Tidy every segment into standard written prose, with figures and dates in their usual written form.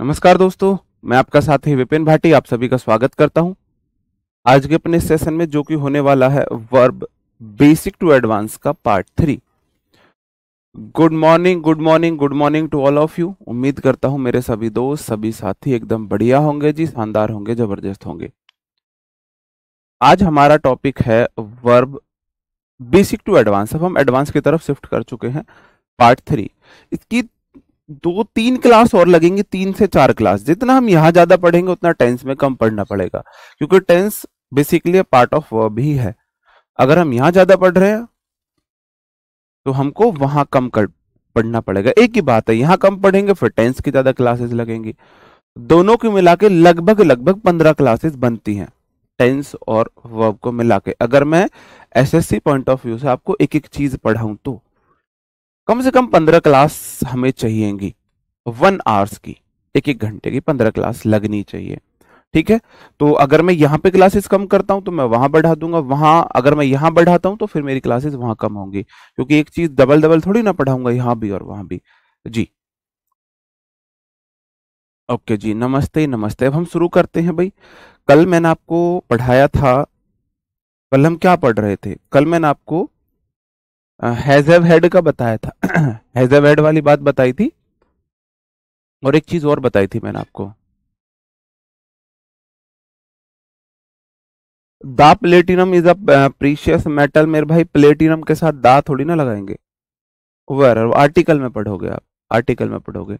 नमस्कार दोस्तों, मैं आपका साथी विपिन भाटी आप सभी का स्वागत करता हूं। आज के अपने सेशन में जो कि होने वाला है वर्ब बेसिक टू एडवांस का part 3। Good morning, good morning, good morning to all of you. उम्मीद करता हूं मेरे सभी दोस्त, सभी साथी एकदम बढ़िया होंगे जी, शानदार होंगे, जबरदस्त होंगे। आज हमारा टॉपिक है वर्ब बेसिक टू एडवांस। अब हम एडवांस की तरफ शिफ्ट कर चुके हैं, पार्ट 3। इसकी 2-3 क्लास और लगेंगी, 3 से 4 क्लास। जितना हम यहाँ ज्यादा पढ़ेंगे उतना टेंस में कम पढ़ना पड़ेगा, क्योंकि tense basically part of verb ही है। अगर हम यहाँ ज्यादा पढ़ रहे हैं तो हमको वहां कम कर पढ़ना पड़ेगा। एक ही बात है, यहाँ कम पढ़ेंगे फिर टेंस की ज्यादा क्लासेस लगेंगी। दोनों को मिला के लगभग लगभग 15 क्लासेस बनती हैं, टेंस और वर्ब को मिला के। अगर मैं एसएससी पॉइंट ऑफ व्यू से आपको एक एक चीज पढ़ाऊं तो कम से कम 15 क्लास हमें चाहिएगी, 1 आवर्स की, एक एक घंटे की 15 क्लास लगनी चाहिए। ठीक है, तो अगर मैं यहाँ पे क्लासेस कम करता हूं तो मैं वहां बढ़ा दूंगा, वहां अगर मैं यहाँ बढ़ाता हूं तो फिर मेरी क्लासेस वहां कम होंगी, क्योंकि एक चीज डबल डबल थोड़ी ना पढ़ाऊंगा, यहाँ भी और वहां भी। जी ओके जी, नमस्ते नमस्ते। अब हम शुरू करते हैं भाई। कल मैंने आपको पढ़ाया था, कल हम क्या पढ़ रहे थे? कल मैंने आपको हैज हैव हैड का बताया था हैज हैव हैड वाली बात बताई थी, और एक चीज और बताई थी मैंने आपको, दा platinum is a precious metal. मेरे भाई प्लेटिनम के साथ दा थोड़ी ना लगाएंगे, वेर आर्टिकल में पढ़ोगे आप, आर्टिकल में पढ़ोगे।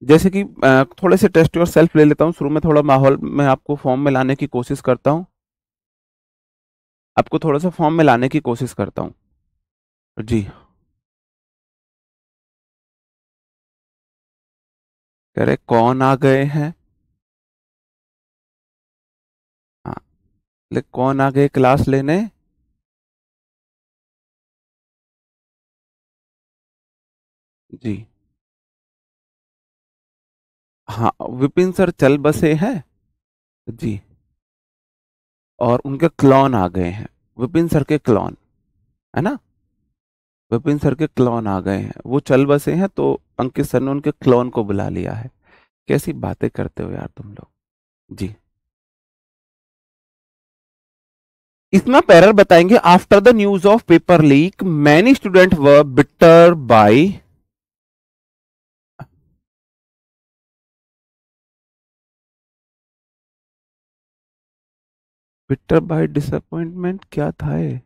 जैसे कि थोड़े से टेस्ट योर सेल्फ ले लेता हूँ शुरू में, थोड़ा माहौल में आपको फॉर्म में लाने की कोशिश करता हूँ, आपको थोड़ा सा फॉर्म में लाने की कोशिश करता हूँ। जी, कह रहे कौन आ गए हैं? हाँ, ले कौन आ गए क्लास लेने? जी हाँ, विपिन सर चल बसे हैं जी, और उनके क्लॉन आ गए हैं, विपिन सर के क्लॉन, है ना? विपिन सर के क्लोन आ गए हैं, वो चल बसे हैं, तो अंकित सर ने उनके क्लोन को बुला लिया है। कैसी बातें करते हो यार तुम लोग। जी, इसमें पैरल बताएंगे, after the news of paper leak many student were bitter by. Bitter by disappointment क्या था ये?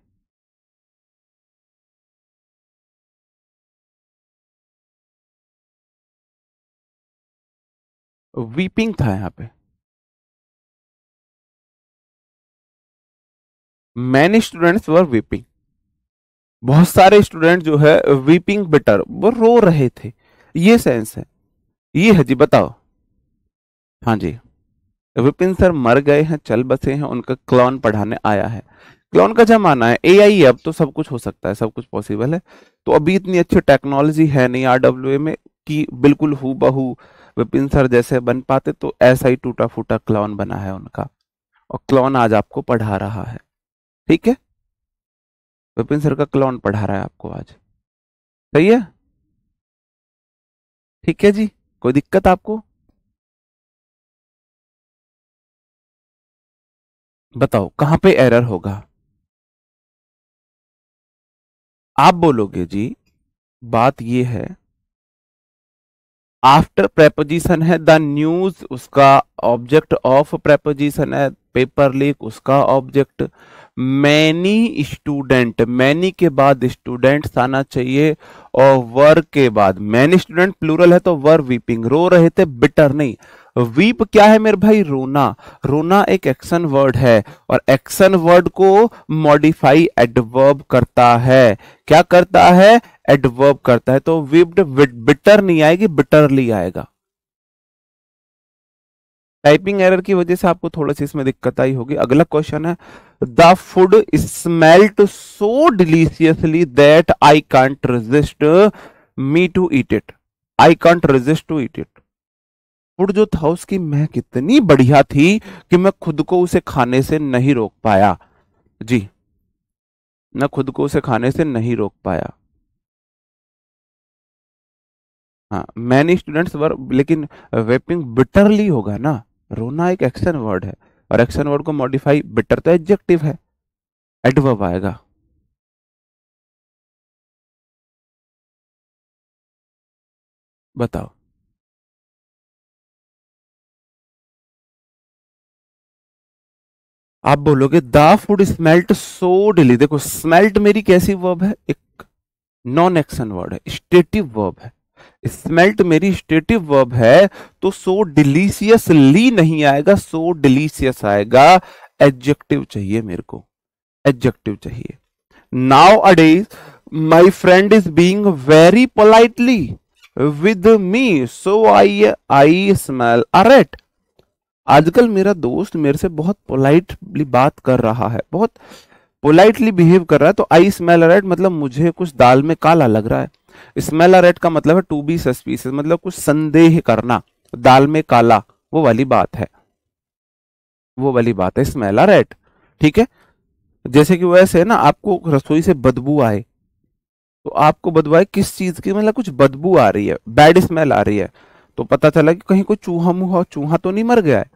वीपिंग था यहाँ पे। मैनी स्टूडेंट्स वर वीपिंग, बहुत सारे स्टूडेंट जो है वीपिंग बिटर, वो रो रहे थे, ये सेंस है। ये है जी, बताओ। हाँ जी, विपिन सर मर गए हैं, चल बसे हैं, उनका क्लॉन पढ़ाने आया है। क्लॉन का जमाना है, एआई है, अब तो सब कुछ हो सकता है, सब कुछ पॉसिबल है। तो अभी इतनी अच्छी टेक्नोलॉजी है नहीं आरडब्ल्यूए में कि बिल्कुल हु बहू विपिन सर जैसे बन पाते, तो ऐसा ही टूटा फूटा क्लॉन बना है उनका, और क्लॉन आज आपको पढ़ा रहा है। ठीक है, विपिन सर का क्लॉन पढ़ा रहा है आपको आज। सही है, ठीक है जी, कोई दिक्कत आपको? बताओ कहाँ पे एरर होगा? आप बोलोगे जी, बात ये है, आफ्टर प्रेपोजिशन है, द न्यूज उसका ऑब्जेक्ट ऑफ प्रेपोजिशन है, पेपर लीक उसका ऑब्जेक्ट, मैनी स्टूडेंट, मैनी के बाद स्टूडेंट्स आना चाहिए, और वर के बाद मैनी स्टूडेंट प्लूरल है तो वर वीपिंग, रो रहे थे, बिटर नहीं। वीप क्या है मेरे भाई? रोना। रोना एक एक्शन वर्ड है, और एक्शन वर्ड को मॉडिफाई एडवर्ब करता है। क्या करता है? एडवर्ब करता है। तो विप्ड बिटर नहीं आएगी, बिटरली आएगा। टाइपिंग एरर की वजह से आपको थोड़ा सी इसमें दिक्कत आई होगी। अगला क्वेश्चन है, the food smelt so deliciously that I can't resist me to eat it. I can't resist to eat it. Food जो था उसकी महक इतनी बढ़िया थी कि मैं खुद को उसे खाने से नहीं रोक पाया। जी, मैं खुद को उसे खाने से नहीं रोक पाया। हाँ, मैनी स्टूडेंट्स वर, लेकिन वेपिंग बिटरली होगा ना। रोना एक एक्शन वर्ड है, और एक्शन वर्ड को मॉडिफाई, बिटर तो एडजेक्टिव है, एडवर्ब आएगा। बताओ। आप बोलोगे द फूड स्मेल्ट सो डिली। देखो स्मेल्ट मेरी कैसी वर्ब है, एक नॉन एक्शन वर्ड है, स्टेटिव वर्ब है। स्मेल्ट मेरी स्टेटिव वर्ब है, तो सो डिलीशियसली नहीं आएगा, सो डिलीशियस आएगा। एडजेक्टिव चाहिए मेरे को, एडजेक्टिव चाहिए। नाउ अडेज my friend is being very politely with me, so I smell a rate. आजकल मेरा दोस्त मेरे से बहुत पोलाइटली बात कर रहा है, बहुत पोलाइटली बिहेव कर रहा है, तो आई स्मेल रेड मतलब मुझे कुछ दाल में काला लग रहा है। स्मेल रेड का मतलब है टू बी सस्पिशियस, मतलब कुछ संदेह करना, दाल में काला, वो वाली बात है, वो वाली बात है स्मेल रेड। ठीक है। जैसे कि वैसे ना आपको रसोई से बदबू आए, तो आपको बदबू आए किस चीज की, मतलब कुछ बदबू आ रही है, बैड स्मेल आ रही है, तो पता चला कि कहीं कोई चूहा मुहा, चूहा तो नहीं मर गया है।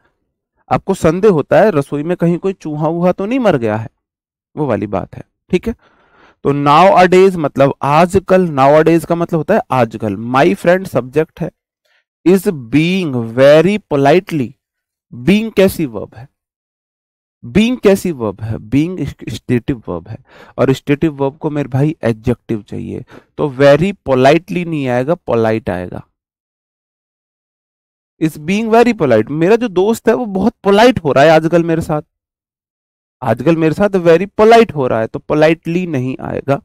आपको संदेह होता है रसोई में कहीं कोई चूहा वूहा तो नहीं मर गया है, वो वाली बात है। ठीक है। तो नाउ अडेज मतलब आजकल, नाउ अडेज का मतलब होता है आजकल। माई फ्रेंड सब्जेक्ट है, is being very politely, being कैसी वर्ब है, बीइंग कैसी वर्ब है, बीइंग स्टेटिव वर्ब है, और स्टेटिव वर्ब को मेरे भाई एडजेक्टिव चाहिए, तो वेरी पोलाइटली नहीं आएगा, पोलाइट आएगा। इज बीइंग वेरी पोलाइट, मेरा जो दोस्त है वो बहुत पोलाइट हो रहा है आजकल मेरे साथ, आजकल मेरे साथ वेरी पोलाइट हो रहा है, तो पोलाइटली नहीं आएगा।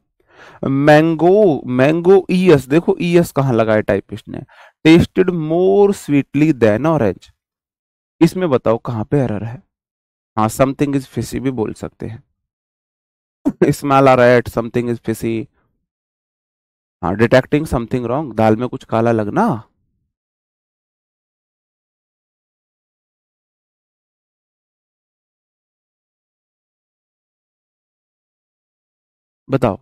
मैंगो, मैंगो ईएस, देखो ईएस कहां लगाए टाइपिस्ट ने, tasted more sweetly than orange. इसमें बताओ कहां पे एरर है। हाँ, समथिंग इज फिशी भी बोल सकते हैं। स्मेल आ रहा है, समथिंग इज फिशी। हाँ, डिटेक्टिंग समथिंग रॉन्ग, दाल में कुछ काला लगना। बताओ।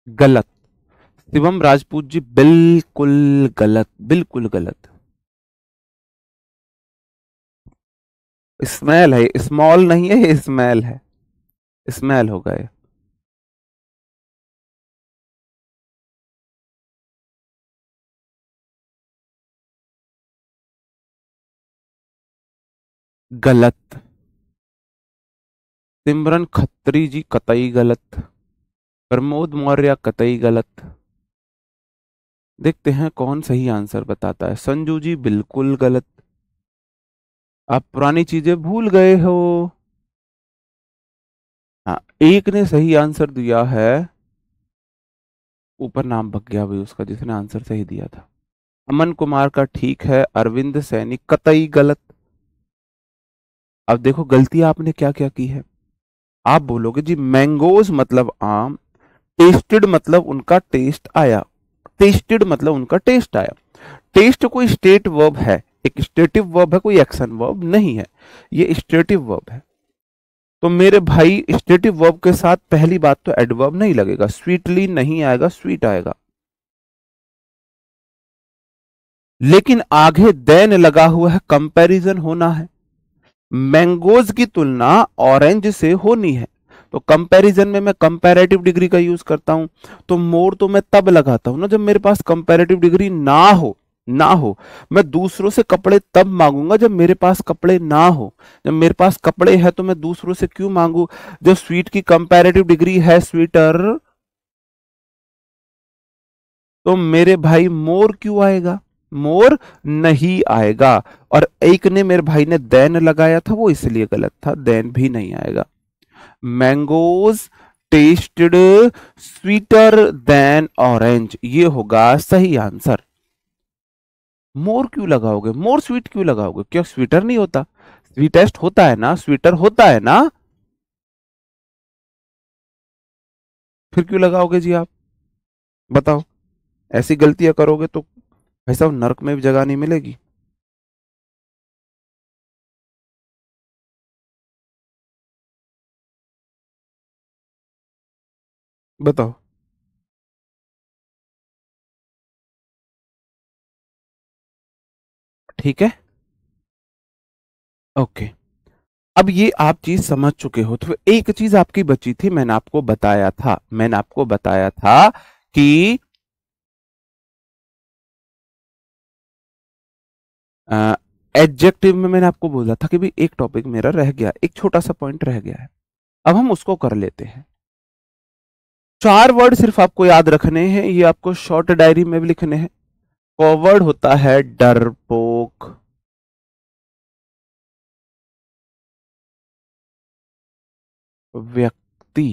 गलत। शिवम राजपूत जी बिल्कुल गलत, बिल्कुल गलत। स्मेल है, स्मॉल नहीं है, ये स्मेल है, स्मेल हो गए। गलत। सिमरन खत्री जी कतई गलत, प्रमोद मौर्य कतई गलत। देखते हैं कौन सही आंसर बताता है। संजू जी बिल्कुल गलत, आप पुरानी चीजें भूल गए हो। हाँ, एक ने सही आंसर दिया है, ऊपर नाम भग गया भाई उसका जिसने आंसर सही दिया था। अमन कुमार का ठीक है, अरविंद सैनी कतई गलत। अब देखो गलती आपने क्या क्या की है। आप बोलोगे जी मैंगोज मतलब आम, टेस्टेड मतलब उनका टेस्ट आया, टेस्टेड मतलब उनका टेस्ट आया। टेस्ट कोई स्टेट वर्ब है, एक स्टेटिव वर्ब है, कोई एक्शन वर्ब नहीं है, ये स्टेटिव वर्ब है। तो मेरे भाई स्टेटिव वर्ब के साथ पहली बात तो एडवर्ब नहीं लगेगा, स्वीटली नहीं आएगा, स्वीट आएगा। लेकिन आगे देन लगा हुआ है, कंपैरिजन होना है। मैंगोज की तुलना ऑरेंज से होनी है, तो कंपैरिजन में मैं कंपैरेटिव डिग्री का यूज करता हूं। तो मोर तो मैं तब लगाता हूं ना जब मेरे पास कंपैरेटिव डिग्री ना हो, ना हो। मैं दूसरों से कपड़े तब मांगूंगा जब मेरे पास कपड़े ना हो। जब मेरे पास कपड़े हैं तो मैं दूसरों से क्यों मांगू। जब स्वीट की कंपैरेटिव डिग्री है स्वीटर, तो मेरे भाई मोर क्यों आएगा, मोर नहीं आएगा। और एक ने, मेरे भाई ने देन लगाया था, वो इसलिए गलत था, देन भी नहीं आएगा। Mangoes tested sweeter than orange, ये होगा सही आंसर। मोर क्यों लगाओगे, मोर स्वीट क्यों लगाओगे, क्या स्वीटर नहीं होता, स्वीटेस्ट होता है ना, स्वीटर होता है ना, फिर क्यों लगाओगे जी आप। बताओ। ऐसी गलतियां करोगे तो भाई साहब नरक में भी जगह नहीं मिलेगी। बताओ। ठीक है, ओके। अब ये आप चीज समझ चुके हो, तो एक चीज आपकी बची थी, मैंने आपको बताया था कि एडजेक्टिव में मैंने आपको बोला था कि भी एक टॉपिक मेरा रह गया, एक छोटा सा पॉइंट रह गया है, अब हम उसको कर लेते हैं। 4 वर्ड सिर्फ आपको याद रखने हैं, ये आपको शॉर्ट डायरी में भी लिखने हैं। कॉवर्ड होता है डरपोक, व्यक्ति,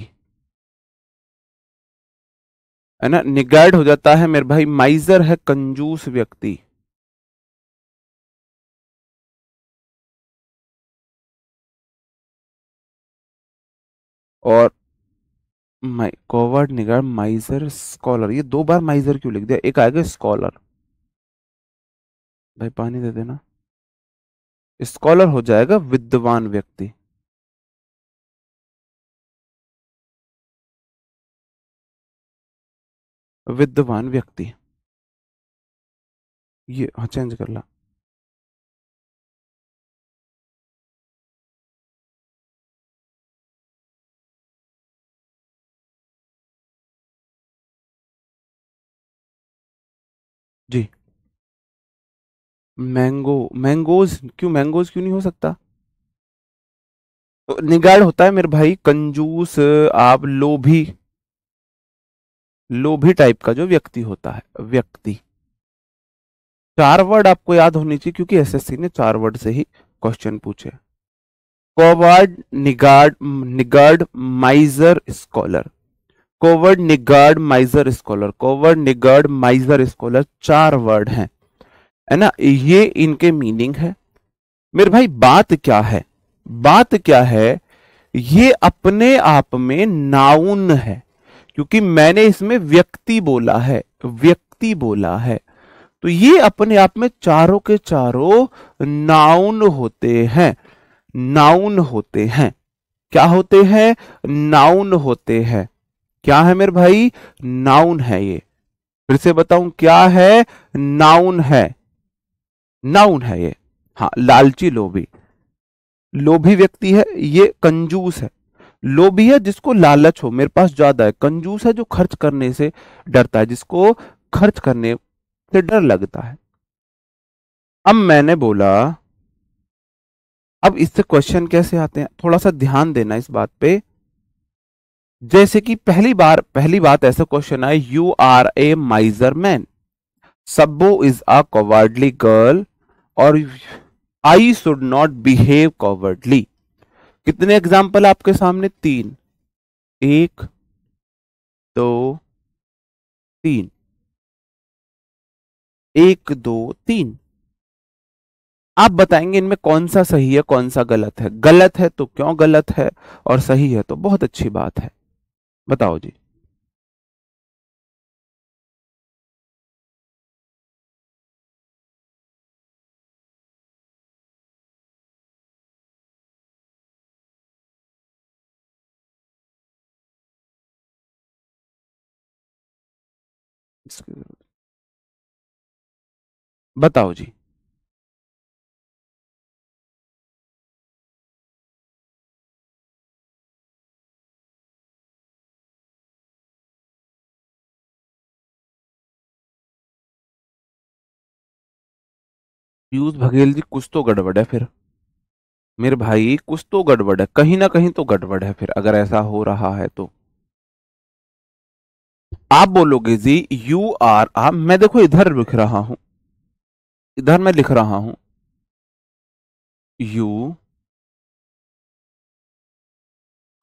है ना। निगैर्ड हो जाता है मेरे भाई माइजर, है कंजूस व्यक्ति। और कॉवर्ड, निगैर्ड, माइजर, स्कॉलर, ये 2 बार माइजर क्यों लिख दिया, एक आएगा स्कॉलर। भाई पानी दे देना। स्कॉलर हो जाएगा विद्वान व्यक्ति। विद्वान व्यक्ति, ये हाँ चेंज कर ला। जी। मैंगो, मैंगोज क्यों, मैंगोज क्यों नहीं हो सकता। तो निगाड़ होता है मेरे भाई कंजूस, आप लोभी, लोभी टाइप का जो व्यक्ति होता है, व्यक्ति। 4 वर्ड आपको याद होनी चाहिए, क्योंकि एसएससी ने 4 वर्ड से ही क्वेश्चन पूछे। Coward, niggard, niggard, miser, scholar. Coward, niggard, miser, scholar. Coward, niggard, miser, scholar, 4 word हैं, है ना। ये इनके मीनिंग है मेरे भाई। बात क्या है, बात क्या है, ये अपने आप में नाउन है, क्योंकि मैंने इसमें व्यक्ति बोला है, व्यक्ति बोला है, तो ये अपने आप में चारों के चारों नाउन होते हैं, नाउन होते हैं। क्या होते हैं, नाउन होते हैं। क्या है मेरे भाई, नाउन है ये। फिर से बताऊं क्या है, नाउन है, नाउन है ये। हाँ, लालची, लोभी, लोभी व्यक्ति है, ये कंजूस है। लोभी है जिसको लालच हो, मेरे पास ज्यादा है। कंजूस है जो खर्च करने से डरता है, जिसको खर्च करने से डर लगता है। अब मैंने बोला, अब इससे क्वेश्चन कैसे आते हैं, थोड़ा सा ध्यान देना इस बात पे। जैसे कि पहली बात ऐसा क्वेश्चन आए, you are a miser man, Sabbo is a cowardly girl, और I should not behave cowardly. कितने एग्जाम्पल आपके सामने, 3, 1, 2, 3, 1, 2, 3। आप बताएंगे इनमें कौन सा सही है, कौन सा गलत है। गलत है तो क्यों गलत है, और सही है तो बहुत अच्छी बात है। बताओ जी। बताओ जी। पीयूष बघेल जी, कुछ तो गड़बड़ है फिर मेरे भाई, कुछ तो गड़बड़ है, कहीं ना कहीं तो गड़बड़ है फिर, अगर ऐसा हो रहा है तो। आप बोलोगे जी यू आर, आप, मैं देखो इधर लिख रहा हूं, इधर मैं लिख रहा हूं, you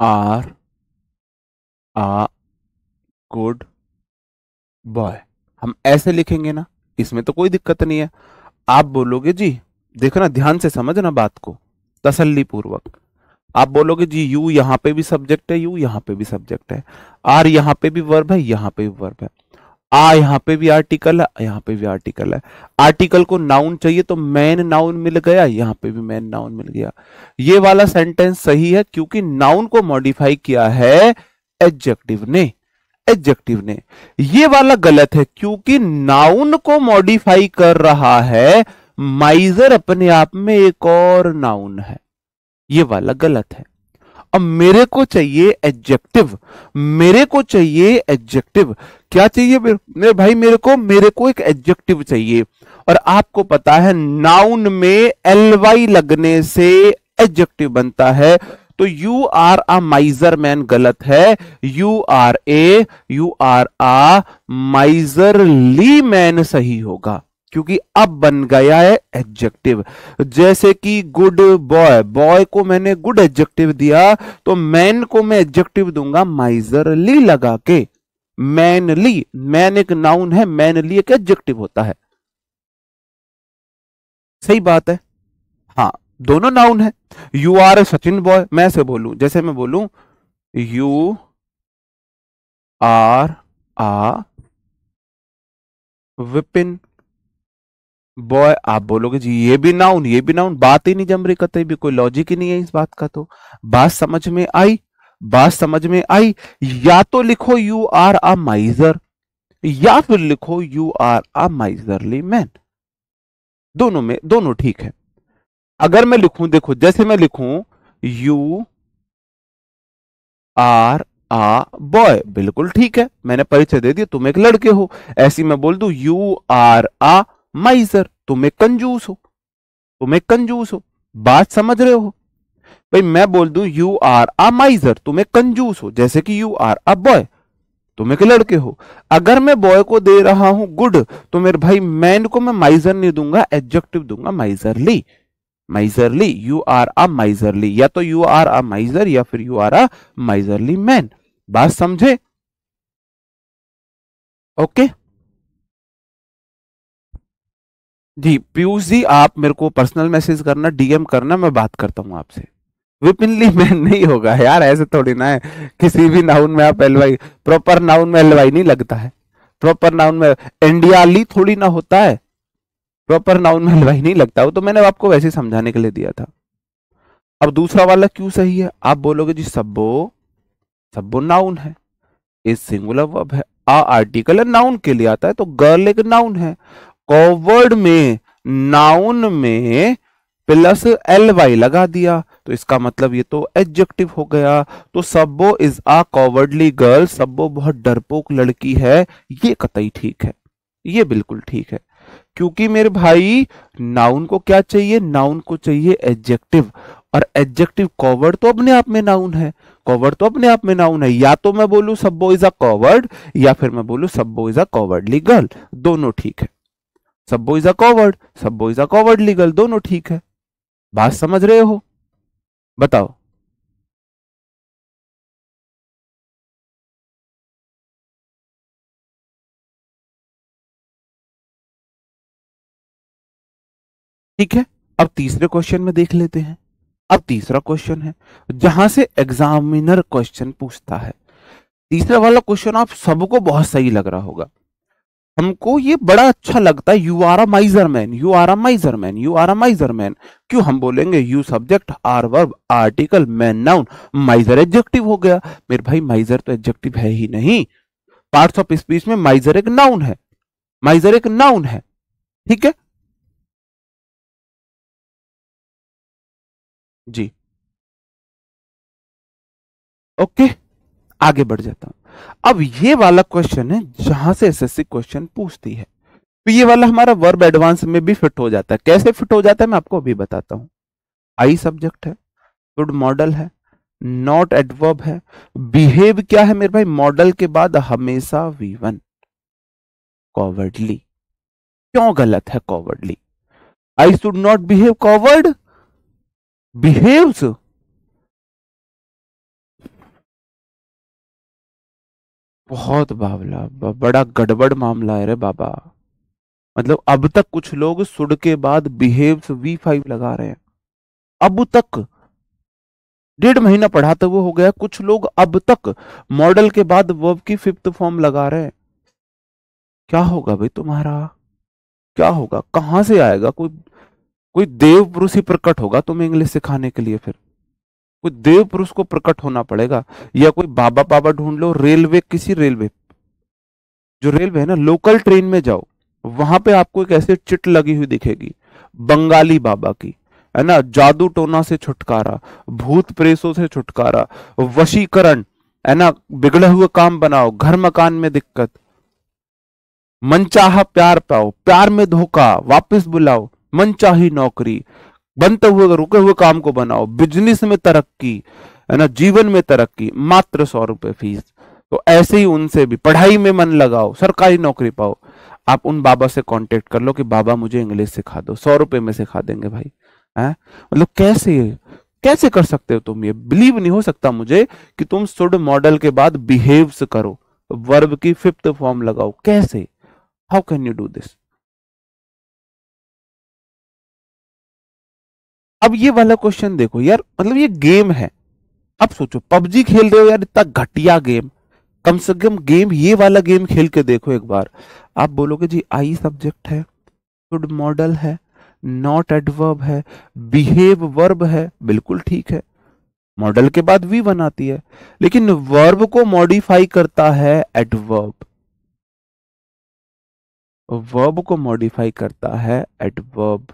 are a good boy, हम ऐसे लिखेंगे ना, इसमें तो कोई दिक्कत नहीं है। आप बोलोगे जी, देखना ध्यान से समझना बात को, तसल्ली पूर्वक। आप बोलोगे जी यू यहां पे भी सब्जेक्ट है, यू यहां पे भी सब्जेक्ट है, आर यहां पे भी वर्ब है, यहां पे भी वर्ब है, आ यहां पे भी आर्टिकल है, यहां पे भी आर्टिकल है। आर्टिकल को नाउन चाहिए तो मैन नाउन मिल गया, यहां पे भी मैन नाउन मिल गया। ये वाला सेंटेंस सही है, क्योंकि नाउन को मॉडिफाई किया है एडजेक्टिव ने। एडजेक्टिव ने। ये वाला गलत है क्योंकि नाउन को मॉडिफाई कर रहा है, माइजर अपने आप में एक और नाउन है। ये वाला गलत है। अब मेरे को चाहिए एडजेक्टिव, मेरे को चाहिए एडजेक्टिव। क्या चाहिए मेरे भाई? मेरे को एक एडजेक्टिव चाहिए। और आपको पता है नाउन में ly लगने से एडजेक्टिव बनता है। तो you are a miser man गलत है, you are a miserly man सही होगा, क्योंकि अब बन गया है एडजेक्टिव। जैसे कि गुड बॉय, बॉय को मैंने गुड एडजेक्टिव दिया, तो मैन को मैं एडजेक्टिव दूंगा माइजरली लगा के। मैनली, मैन एक नाउन है, मैनली एक एडजेक्टिव होता है। सही बात है। हाँ, दोनों नाउन है। You are a Sachin boy, मैं से बोलूं, जैसे मैं बोलूं you are a Vipin boy, आप बोलोगे जी ये भी नाउन, ये भी नाउन, बात ही नहीं जम रही, कतई भी कोई लॉजिक ही नहीं है इस बात का। तो बात समझ में आई, बात समझ में आई। या तो लिखो यू आर अ माइजर, या फिर लिखो you are a miserly man. दोनों में, दोनों ठीक है। अगर मैं लिखूं, देखो जैसे मैं लिखूं यू आर आ बॉय, बिल्कुल ठीक है, मैंने परिचय दे दिया, तुम एक लड़के हो। ऐसी मैं बोल दूं यू आर आ माइजर, तुम एक कंजूस हो, तुम एक कंजूस हो। बात समझ रहे हो भाई? मैं बोल दूं यू आर आ माइजर, तुम एक कंजूस हो, जैसे कि यू आर अ बॉय, तुम एक लड़के हो। अगर मैं बॉय को दे रहा हूं गुड, तो मेरे भाई मैन को मैं माइजर नहीं दूंगा, एडजेक्टिव दूंगा miserly. Miserly, you are a miserly, या तो यू आर अ माइजर या फिर you are a miserly man. बात समझे? ओके जी। पीयूष जी, आप मेरे को पर्सनल मैसेज करना, डीएम करना, मैं बात करता हूं आपसे। विपिनली मैन नहीं होगा यार, ऐसे थोड़ी ना है। किसी भी नाउन में आप एलवाई, प्रॉपर नाउन में एलवाई नहीं लगता है। प्रॉपर नाउन में इंडियाली थोड़ी ना होता है, प्रॉपर नाउन में एलवाई नहीं लगता। वो तो मैंने आपको वैसे ही समझाने के लिए दिया था। अब दूसरा वाला क्यों सही है? आप बोलोगे जी सब्बो, सब्बो नाउन है, इस सिंगुलर वर्ब है, आ आर्टिकल है, नाउन के लिए आता है, तो गर्ल एक नाउन है। कॉवर्ड में नाउन में प्लस एल वाई लगा दिया, तो इसका मतलब ये तो एडजेक्टिव हो गया। तो सब्बो इज आ कॉवर्डली गर्ल, सब्बो बहुत डरपोक लड़की है, ये कतई ठीक है, ये बिल्कुल ठीक है। क्योंकि मेरे भाई नाउन को क्या चाहिए? नाउन को चाहिए एडजेक्टिव, और एडजेक्टिव कॉवर्ड तो अपने आप में नाउन है, कॉवर्ड तो अपने आप में नाउन है। या तो मैं बोलूं सब्बो इज अ कॉवर्ड, या फिर मैं बोलूं सब्बो इज अ कॉवर्डली गर्ल, दोनों ठीक है। सब्बो इज अ कॉवर्ड, सब्बो इज अ कॉवर्डली गर्ल, दोनों ठीक है। बात समझ रहे हो? बताओ। ठीक है, अब तीसरे क्वेश्चन में देख लेते हैं। अब तीसरा क्वेश्चन है जहां से एग्जामिनर क्वेश्चन पूछता है। तीसरा वाला क्वेश्चन आप सबको बहुत सही लग रहा होगा, हमको ये बड़ा अच्छा लगता है। You are a miser man, you are a miser man, you are a miser man. क्यों हम बोलेंगे you subject, are verb, article, man noun, miser adjective हो गया। मेरे भाई माइजर तो एडजेक्टिव है ही नहीं, पार्ट्स ऑफ स्पीच में माइजर एक नाउन है, माइजर एक नाउन है। ठीक है जी, ओके, आगे बढ़ जाता हूं। अब ये वाला क्वेश्चन है जहां से एसएससी क्वेश्चन पूछती है, तो ये वाला हमारा वर्ब एडवांस में भी फिट हो जाता है। कैसे फिट हो जाता है मैं आपको अभी बताता हूं। आई सब्जेक्ट है, शुड मॉडल है, नॉट एडवर्ब है, बिहेव क्या है मेरे भाई? मॉडल के बाद हमेशा वी1। कॉवर्डली, क्यों गलत है cowardly? I should not behave coward, behaves. बहुत बावला, बड़ा गड़बड़ मामला है रे बाबा। मतलब अब तक कुछ लोग शुड के बाद बिहेव्स V5 लगा रहे हैं, अब तक। 1.5 महीना पढ़ाते हुए हो गया, कुछ लोग अब तक मॉडल के बाद वर्ब की 5th फॉर्म लगा रहे हैं। क्या होगा भाई तुम्हारा? क्या होगा? कहां से आएगा? कोई कोई देव पुरुष ही प्रकट होगा तुम्हें इंग्लिश सिखाने के लिए फिर। कोई देव पुरुष को प्रकट होना पड़ेगा, या कोई बाबा बाबा ढूंढ लो, रेलवे, किसी रेलवे, जो रेलवे है ना, लोकल ट्रेन में जाओ, वहां पे आपको एक ऐसी चिट लगी हुई दिखेगी बंगाली बाबा की, है ना, जादू टोना से छुटकारा, भूत प्रेतों से छुटकारा, वशीकरण, है ना, बिगड़े हुए काम बनाओ, घर मकान में दिक्कत, मनचाहा प्यार पाओ, प्यार में धोखा, वापस बुलाओ, मनचाही नौकरी, बनते हुए रुके हुए काम को बनाओ, बिजनेस में तरक्की, है ना, जीवन में तरक्की, मात्र 100 रुपए फीस। तो ऐसे ही उनसे भी पढ़ाई में मन लगाओ, सरकारी नौकरी पाओ। आप उन बाबा से कांटेक्ट कर लो कि बाबा मुझे इंग्लिश सिखा दो, 100 रुपए में सिखा देंगे भाई। है मतलब कैसे कैसे कर सकते हो तुम? ये बिलीव नहीं हो सकता मुझे कि तुम शुड मॉडल के बाद बिहेव्स करो, वर्ब की 5th फॉर्म लगाओ, कैसे? How can you do this? अब ये वाला क्वेश्चन देखो यार, मतलब ये गेम है। अब सोचो पबजी खेल रहे हो यार, इतना घटिया गेम, कम से कम गेम, ये वाला गेम खेल के देखो एक बार। आप बोलोगे जी आई सब्जेक्ट है, शुड मॉडल है, नॉट एडवर्ब है, बिहेव वर्ब है, बिल्कुल ठीक है, मॉडल के बाद वी बनाती है, लेकिन वर्ब को मॉडिफाई करता है एडवर्ब, वर्ब को मॉडिफाई करता है एडवर्ब।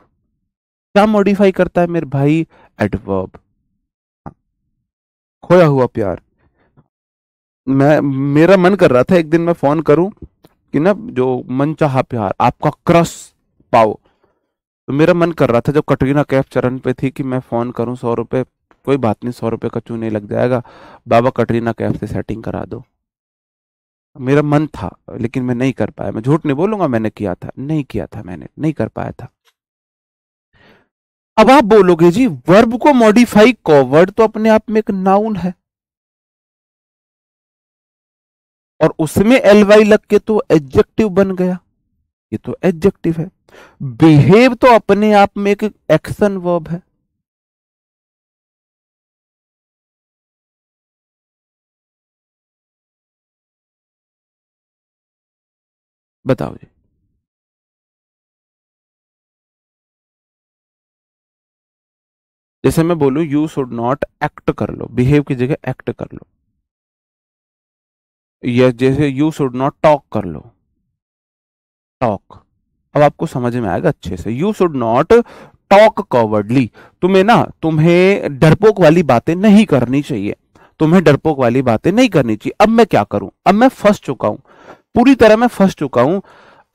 क्या मॉडिफाई करता है मेरे भाई? एडवर्ब। खोया हुआ प्यार। मैं मेरा मन कर रहा था एक दिन मैं फोन करूं कि ना, जो मनचाहा प्यार, आपका क्रश पाओ। तो मेरा मन कर रहा था जब कटरीना कैफ चरण पे थी कि मैं फोन करूं, 100 रुपए, कोई बात नहीं, 100 रुपए का चूने लग जाएगा, बाबा कटरीना कैफ से सेटिंग करा दो। मेरा मन था लेकिन मैं नहीं कर पाया। मैं झूठ नहीं बोलूंगा, मैंने किया था, नहीं किया था, मैंने नहीं कर पाया था। अब आप बोलोगे जी वर्ब को मॉडिफाई, कॉवर्ड तो अपने आप में एक नाउन है और उसमें एल वाई लग के तो एडजेक्टिव बन गया, ये तो एडजेक्टिव है। बिहेव तो अपने आप में एक एक्शन वर्ब है। बताओ जी। जैसे मैं बोलूं यू शुड नॉट एक्ट, कर लो, बिहेव की जगह एक्ट कर लो, या जैसे यू शुड नॉट टॉक कर लो, टॉक। अब आपको समझ में आएगा अच्छे से। You should not talk cowardly, तुम्हें डरपोक वाली बातें नहीं करनी चाहिए, तुम्हें डरपोक वाली बातें नहीं करनी चाहिए। अब मैं क्या करूं? अब मैं फंस चुका हूं, पूरी तरह मैं फंस चुका हूं।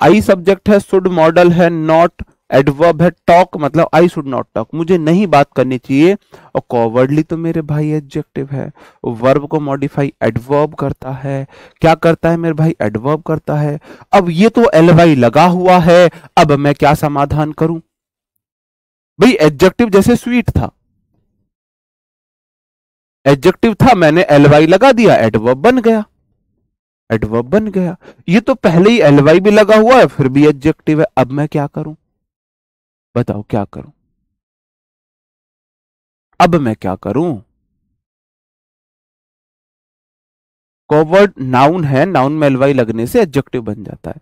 आई सब्जेक्ट है, शुड मॉडल है, नॉट एडवर्ब है, टॉक मतलब आई शुड नॉट टॉक, मुझे नहीं बात करनी चाहिए। और कॉवर्डली तो मेरे भाई एडजेक्टिव है, वर्ब को मॉडिफाई एडवर्ब करता है। क्या करता है मेरे भाई? एडवर्ब करता है। अब ये तो एलवाई लगा हुआ है, अब मैं क्या समाधान करूं भाई? एडजेक्टिव जैसे स्वीट था, एडजेक्टिव था, मैंने एलवाई लगा दिया, एडवर्ब बन गया, एडवर्ब बन गया। ये तो पहले ही एलवाई भी लगा हुआ है, फिर भी एडजेक्टिव है। अब मैं क्या करूं? बताओ क्या करूं? अब मैं क्या करूं? कॉवर्ड नाउन है, नाउन में एलवाई लगने से एडजेक्टिव बन जाता है।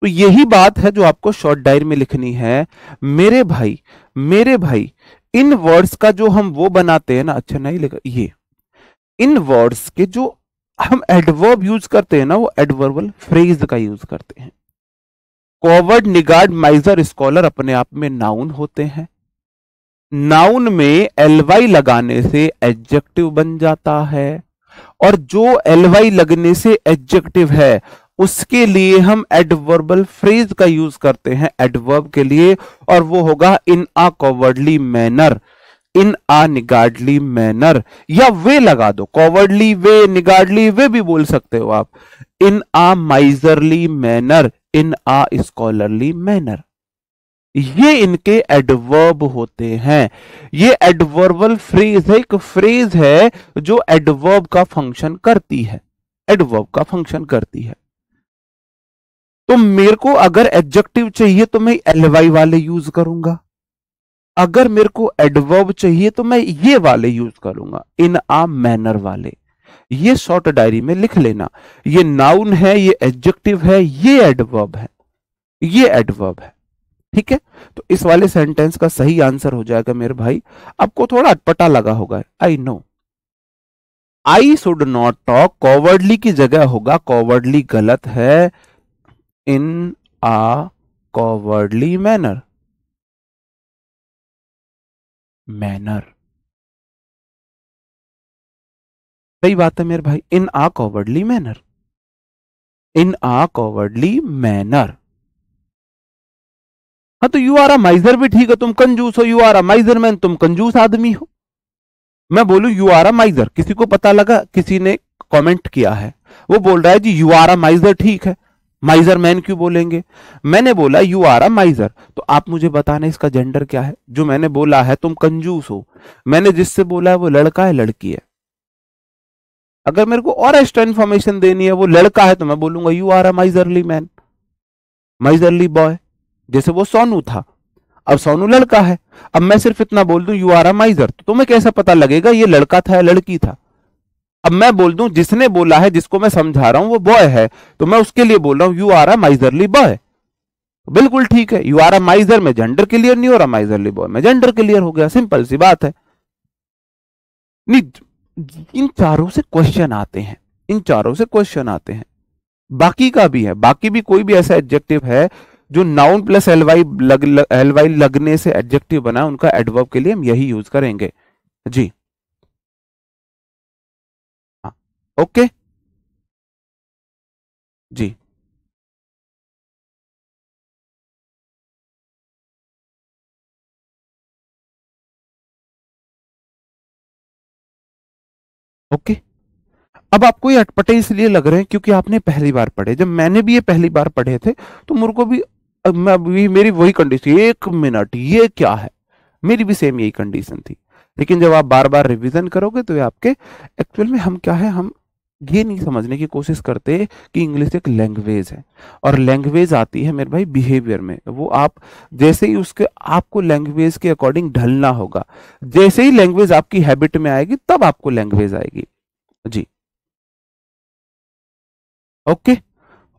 तो यही बात है जो आपको शॉर्ट डायरी में लिखनी है मेरे भाई। मेरे भाई, इन वर्ड्स का जो हम वो बनाते हैं ना, अच्छा नहीं लिखा ये, इन वर्ड्स के जो हम एडवर्ब यूज करते हैं ना, वो एडवर्बल फ्रेज का यूज करते हैं। कॉवर्ड, निगार्ड, माइजर, स्कॉलर अपने आप में नाउन होते हैं। नाउन में एलवाई लगाने से एडजेक्टिव बन जाता है, और जो एलवाई लगने से एडजेक्टिव है उसके लिए हम एडवर्बल फ्रेज का यूज करते हैं एडवर्ब के लिए, और वो होगा इन अ कॉवर्डली मैनर, इन अ निगार्डली मैनर, या वे लगा दो, कॉवर्डली वे, निगार्डली वे भी बोल सकते हो आप। इन अ माइजरली मैनर, इन अ स्कॉलरली मैनर, ये इनके एडवर्ब होते हैं। ये एडवर्बल फ्रेज है, एक फ्रेज है जो एडवर्ब का फंक्शन करती है, एडवर्ब का फंक्शन करती है। तो मेरे को अगर एडजेक्टिव चाहिए तो मैं एलवाई वाले यूज करूंगा, अगर मेरे को एडवर्ब चाहिए तो मैं ये वाले यूज करूंगा, इन आ मैनर वाले। ये शॉर्ट डायरी में लिख लेना, ये नाउन है, ये एडजेक्टिव है, ये एडवर्ब है, ये एडवर्ब है। ठीक है, तो इस वाले सेंटेंस का सही आंसर हो जाएगा मेरे भाई। आपको थोड़ा अटपटा लगा होगा, I know, I should not talk, cowardly की जगह होगा, कॉवर्डली गलत है, इन आ कॉवर्डली मैनर, मैनर सही बात है मेरे भाई, इन आ कॉवर्डली मैनर, इन आ कॉवर्डली मैनर। हाँ तो यू आर अ माइजर भी ठीक है, तुम कंजूस हो, you are a miser man, तुम कंजूस आदमी हो। मैं बोलूं यू आर अ माइजर, किसी को पता लगा, किसी ने कमेंट किया है, वो बोल रहा है जी यू आर अ माइजर ठीक है, माइजर मैन क्यों बोलेंगे। मैंने बोला यू आर अ माइजर, तो आप मुझे बताना इसका जेंडर क्या है। जो मैंने बोला है तुम कंजूस हो, मैंने जिससे बोला है वो लड़का है लड़की है। अगर मेरे को और एक्स्ट्रा इन्फॉर्मेशन देनी है, वो लड़का है तो मैं बोलूंगा you are a miserly man, miserly boy, जैसे वो सोनू था, अब सोनू लड़का है, अब मैं सिर्फ इतना बोल दूं यू आर अ माइजर, तो तुम्हें कैसे पता लगेगा ये लड़का था या लड़की था। अब मैं बोल दूं जिसने बोला है, जिसको मैं समझा रहा हूं वो बॉय है, तो मैं उसके लिए बोल रहा हूं you are a miserly boy, बिल्कुल ठीक है। यू आर अ माइजर में जेंडर क्लियर नहीं हो रहा, माइजरली बॉय में जेंडर क्लियर हो गया, सिंपल सी बात है। नहीं, इन चारों से क्वेश्चन आते हैं, इन चारों से क्वेश्चन आते हैं। बाकी का भी है, बाकी भी कोई भी ऐसा एडजेक्टिव है जो नाउन प्लस एलवाई लगने से एडजेक्टिव बना, उनका एडवर्ब के लिए हम यही यूज करेंगे जी। हाँ, ओके जी, ओके। अब आपको ये अटपटे इसलिए लग रहे हैं क्योंकि आपने पहली बार पढ़े, जब मैंने भी ये पहली बार पढ़े थे तो मेरे को भी मैं भी मेरी वही कंडीशन, एक मिनट ये क्या है, मेरी भी सेम यही कंडीशन थी। लेकिन जब आप बार बार रिवीजन करोगे तो ये आपके एक्चुअल में, हम क्या है, हम ये नहीं समझने की कोशिश करते कि इंग्लिश एक लैंग्वेज है, और लैंग्वेज आती है मेरे भाई बिहेवियर में। वो आप जैसे ही उसके, आपको लैंग्वेज के अकॉर्डिंग ढलना होगा, जैसे ही लैंग्वेज आपकी हैबिट में आएगी तब आपको लैंग्वेज आएगी जी। ओके,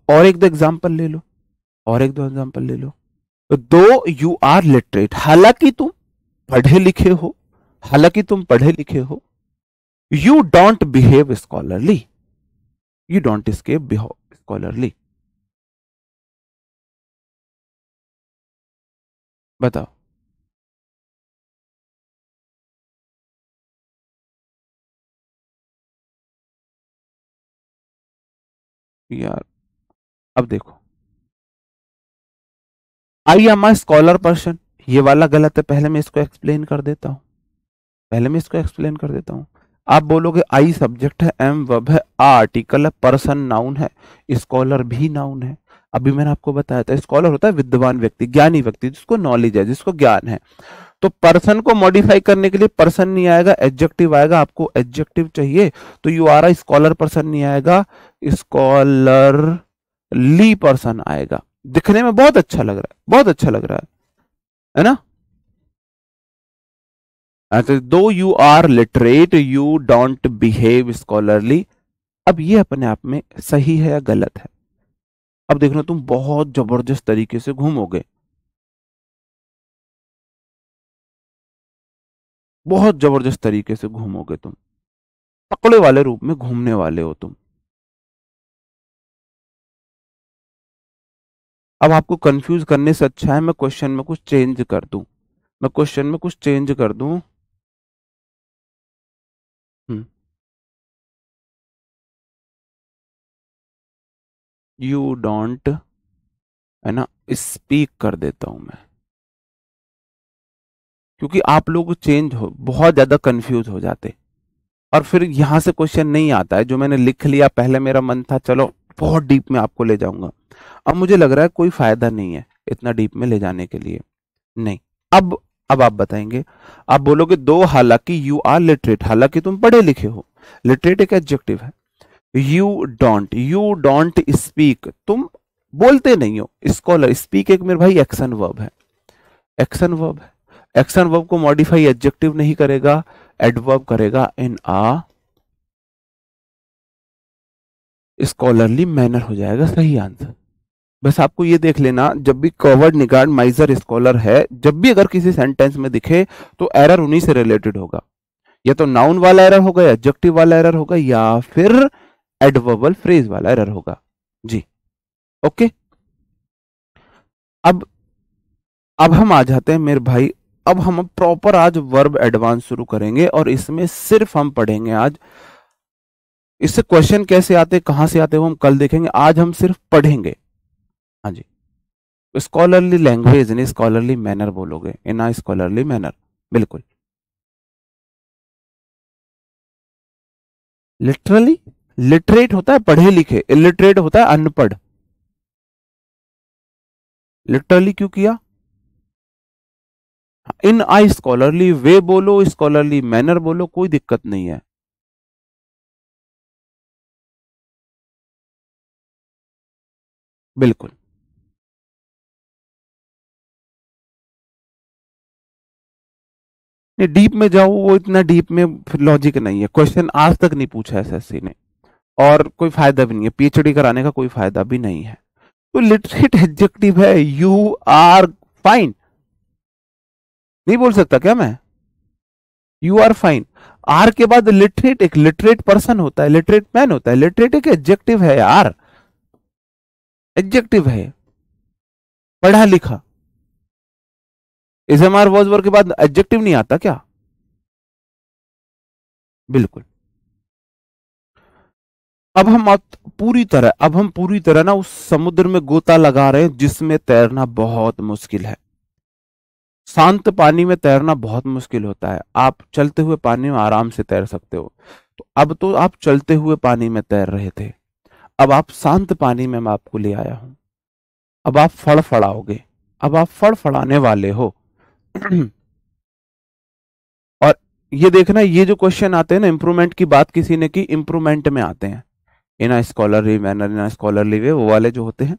और एक दो एग्जांपल ले लो, और एक दो एग्जांपल ले लो। दो यू आर लिटरेट, हालांकि तुम पढ़े लिखे हो, हालांकि तुम पढ़े लिखे हो, you don't behave scholarly, you don't scape behave scholarly. बताओ यार, अब देखो, I am a scholar person, ये वाला गलत है, पहले मैं इसको एक्सप्लेन कर देता हूं, पहले मैं इसको एक्सप्लेन कर देता हूं। आप बोलोगे आई सब्जेक्ट है, एम वर्ब है, आ आर्टिकल है, पर्सन नाउन है, स्कॉलर भी नाउन है। अभी मैंने आपको बताया था स्कॉलर होता है विद्वान व्यक्ति, ज्ञानी व्यक्ति, जिसको नॉलेज है, जिसको ज्ञान है। तो पर्सन को मॉडिफाई करने के लिए पर्सन नहीं आएगा, एडजेक्टिव आएगा। आपको एडजेक्टिव चाहिए तो you are a scholar person नहीं आएगा, स्कॉलरली पर्सन आएगा। दिखने में बहुत अच्छा लग रहा है, बहुत अच्छा लग रहा है ना। तो दो you are literate you don't behave scholarly, अब ये अपने आप में सही है या गलत है। अब देखना, तुम बहुत जबरदस्त तरीके से घूमोगे, बहुत जबरदस्त तरीके से घूमोगे तुम, पकड़े वाले रूप में घूमने वाले हो तुम। अब आपको कंफ्यूज करने से अच्छा है मैं क्वेश्चन में कुछ चेंज कर दूं, मैं क्वेश्चन में कुछ चेंज कर दूं। यू डोंट, है ना, स्पीक कर देता हूं मैं, क्योंकि आप लोग चेंज हो बहुत ज्यादा कंफ्यूज हो जाते, और फिर यहां से क्वेश्चन नहीं आता है जो मैंने लिख लिया। पहले मेरा मन था चलो बहुत डीप में आपको ले जाऊंगा, अब मुझे लग रहा है कोई फायदा नहीं है इतना डीप में ले जाने के लिए, नहीं। अब अब आप बताएंगे, आप बोलोगे दो, हालांकि यू आर लिटरेट, हालांकि तुम पढ़े लिखे हो, लिटरेट एक एडजेक्टिव है। यू डोंट स्पीक, तुम बोलते नहीं हो। स्कॉलर, स्पीक एक मेरे भाई एक्शन वर्ब है, एक्शन वर्ब है, एक्शन वर्ब को मॉडिफाई एडजेक्टिव नहीं करेगा, एडवर्ब करेगा, इन आ स्कॉलरली मैनर हो जाएगा सही आंसर। बस आपको ये देख लेना, जब भी कवर्ड निगार्ड माइजर स्कॉलर है, जब भी अगर किसी सेंटेंस में दिखे तो एरर उन्हीं से रिलेटेड होगा, या तो नाउन वाला एरर होगा, एडजेक्टिव वाला एरर होगा, या फिर एडवर्बल फ्रेज वाला एरर होगा जी। ओके, अब हम आ जाते हैं मेरे भाई, अब हम प्रॉपर आज वर्ब एडवांस शुरू करेंगे और इसमें सिर्फ हम पढ़ेंगे आज, इससे क्वेश्चन कैसे आते कहां से आते वो हम कल देखेंगे, आज हम सिर्फ पढ़ेंगे। हाँ जी, scholarly language in scholarly manner बोलोगे, इन आ स्कॉलरली मैनर, बिल्कुल। लिटरली, लिटरेट होता है पढ़े लिखे, इलिटरेट होता है अनपढ़। लिटरली क्यों किया? इन आई स्कॉलरली वे बोलो, स्कॉलरली मैनर बोलो, कोई दिक्कत नहीं है। बिल्कुल नहीं, डीप में जाओ, वो इतना डीप में फिर लॉजिक नहीं है, क्वेश्चन आज तक नहीं पूछा एसएससी ने, और कोई फायदा भी नहीं है, पीएचडी कराने का कोई फायदा भी नहीं है। तो लिटरेट एडजेक्टिव है, यू आर फाइन, नहीं बोल सकता क्या मैं? यू आर फाइन, आर के बाद लिटरेट, एक लिटरेट पर्सन होता है, लिटरेट मैन होता है, लिटरेट एक एडजेक्टिव है यार, एडजेक्टिव है, पढ़ा लिखा। Is am are was were के बाद एडजेक्टिव नहीं आता क्या? बिल्कुल। अब हम पूरी तरह ना उस समुद्र में गोता लगा रहे हैं जिसमें तैरना बहुत मुश्किल है। शांत पानी में तैरना बहुत मुश्किल होता है, आप चलते हुए पानी में आराम से तैर सकते हो। तो अब तो आप चलते हुए पानी में तैर रहे थे, अब आप शांत पानी में मैं आपको ले आया हूं, अब आप फड़फड़ाओगे, अब आप फड़फड़ाने वाले हो। और ये देखना, ये जो क्वेश्चन आते हैं ना, इंप्रूवमेंट की बात किसी ने की, इंप्रूवमेंट में आते हैं, इन अ स्कॉलरली मैनर, इन अ स्कॉलरली वे, वो वाले जो होते हैं।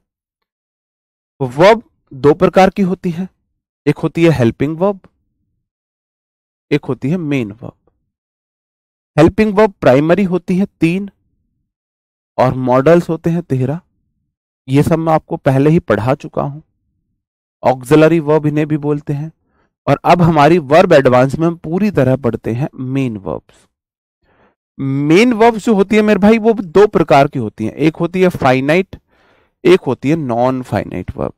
वर्ब दो प्रकार की होती है, एक होती है हेल्पिंग वर्ब, एक होती है main verb. Helping verb primary होती है 3 और मॉडल्स होते हैं 13, ये सब मैं आपको पहले ही पढ़ा चुका हूं। ऑक्सिलरी वर्ब इन्हें भी बोलते हैं। और अब हमारी वर्ब एडवांस में हम पूरी तरह पढ़ते हैं मेन वर्ब्स। मेन वर्ब्स जो होती है मेरे भाई, वो दो प्रकार की होती हैं, एक होती है फाइनाइट, एक होती है नॉन फाइनाइट वर्ब।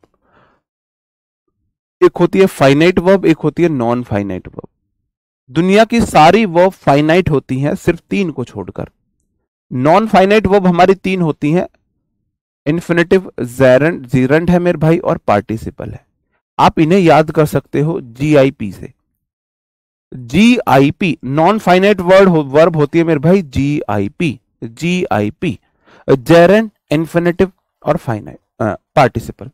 एक होती है फाइनाइट वर्ब, एक होती है नॉन फाइनाइट वर्ब। दुनिया की सारी वर्ब फाइनाइट होती हैं सिर्फ 3 को छोड़कर। नॉन फाइनाइट वर्ब हमारी 3 होती हैं, इन्फिनेटिव, जीरेंट है मेरे भाई, और पार्टिसिपल है। आप इन्हें याद कर सकते हो जीआईपी से। जीआईपी नॉन फाइनाइट वर्ब होती है मेरे भाई, जीआईपी, जीआईपी, जेरेंट, इन्फिनेटिव और फाइनाइट पार्टिसिपल।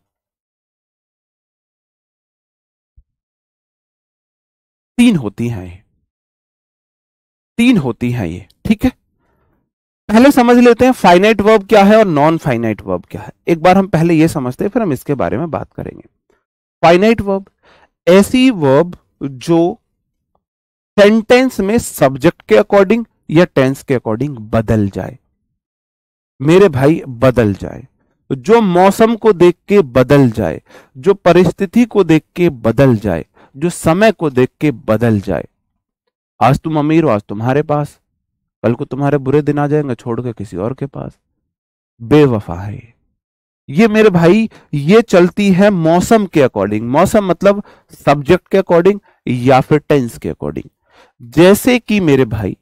3 होती हैं ये, 3 होती हैं ये, ठीक है। पहले समझ लेते हैं फाइनाइट वर्ब क्या है और नॉन फाइनाइट वर्ब क्या है। एक बार हम पहले ये समझते हैं, फिर हम इसके बारे में बात करेंगे। फाइनाइट वर्ब ऐसी वर्ब जो सेंटेंस में सब्जेक्ट के अकॉर्डिंग या टेंस के अकॉर्डिंग बदल जाए, मेरे भाई बदल जाए, जो मौसम को देख के बदल जाए, जो परिस्थिति को देख के बदल जाए, जो समय को देख के बदल जाए। आज तुम अमीर हो, आज तुम्हारे पास, कल को तुम्हारे बुरे दिन आ जाएंगे, छोड़ के किसी और के पास। बेवफा है ये मेरे भाई, ये चलती है मौसम के अकॉर्डिंग। मौसम मतलब सब्जेक्ट के अकॉर्डिंग या फिर टेंस के अकॉर्डिंग। जैसे कि मेरे भाई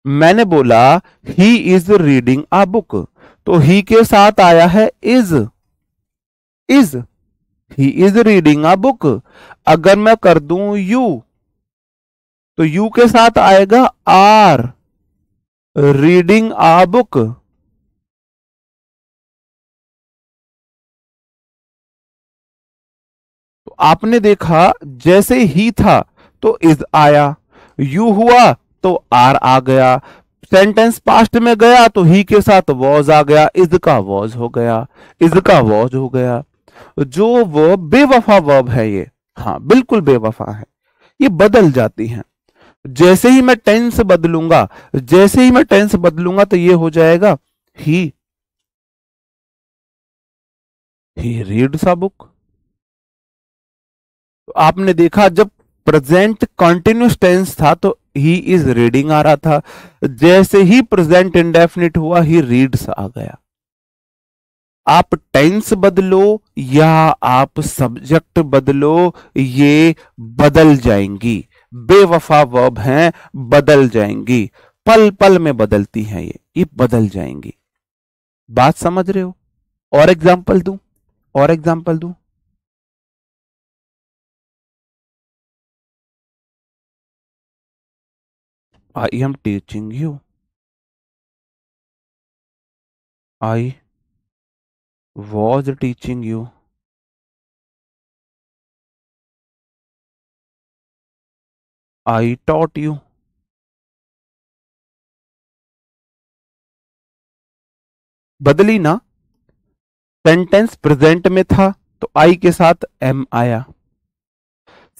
मैंने बोला he is reading a book, तो ही के साथ आया है is, is, he is reading a book. अगर मैं कर दूं यू, तो यू के साथ आएगा आर, रीडिंग अ बुक। तो आपने देखा जैसे ही था तो इज आया, यू हुआ तो आर आ गया, सेंटेंस पास्ट में गया तो ही के साथ वॉज आ गया, इज का वॉज हो गया, इज का वॉज हो गया। जो वो बेवफा वर्ब है ये, हाँ बिल्कुल बेवफा है, ये बदल जाती हैं। जैसे ही मैं टेंस बदलूंगा, जैसे ही मैं टेंस बदलूंगा तो ये हो जाएगा ही रीड्स अ बुक। तो आपने देखा जब प्रेजेंट कंटिन्यूस टेंस था तो ही इज रीडिंग आ रहा था, जैसे ही प्रेजेंट इंडेफिनिट हुआ ही रीड्स आ गया। आप टेंस बदलो या आप सब्जेक्ट बदलो, ये बदल जाएंगी। बेवफा वर्ब हैं, बदल जाएंगी, पल पल में बदलती हैं, ये बदल जाएंगी। बात समझ रहे हो? और एग्जांपल दूं? और एग्जांपल दूं? I am teaching you, I was teaching you, I taught you. बदली ना? सेंटेंस प्रेजेंट में था तो आई के साथ एम आया,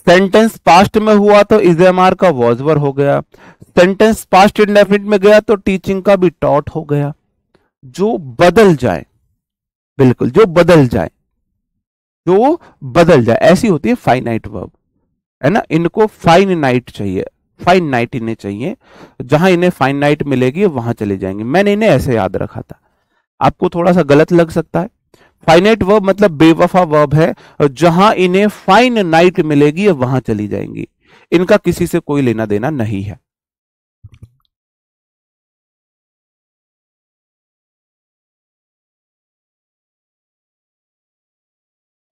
सेंटेंस पास्ट में हुआ तो इज एम आर का वॉजवर हो गया, सेंटेंस पास्ट इंडेफिनिट में गया तो टीचिंग का भी टॉट हो गया। जो बदल जाए, बिल्कुल जो बदल जाए, जो बदल जाए, ऐसी होती है फाइनाइट वर्ब, है ना। इनको फाइनाइट चाहिए, फाइनाइट इन्हें चाहिए, जहां इन्हें फाइनाइट मिलेगी वहां चले जाएंगे। मैंने इन्हें ऐसे याद रखा था, आपको थोड़ा सा गलत लग सकता है। फाइनाइट वर्ब मतलब बेवफा वर्ब है, जहां इन्हें फाइनाइट मिलेगी वहां चली जाएंगी, इनका किसी से कोई लेना देना नहीं है।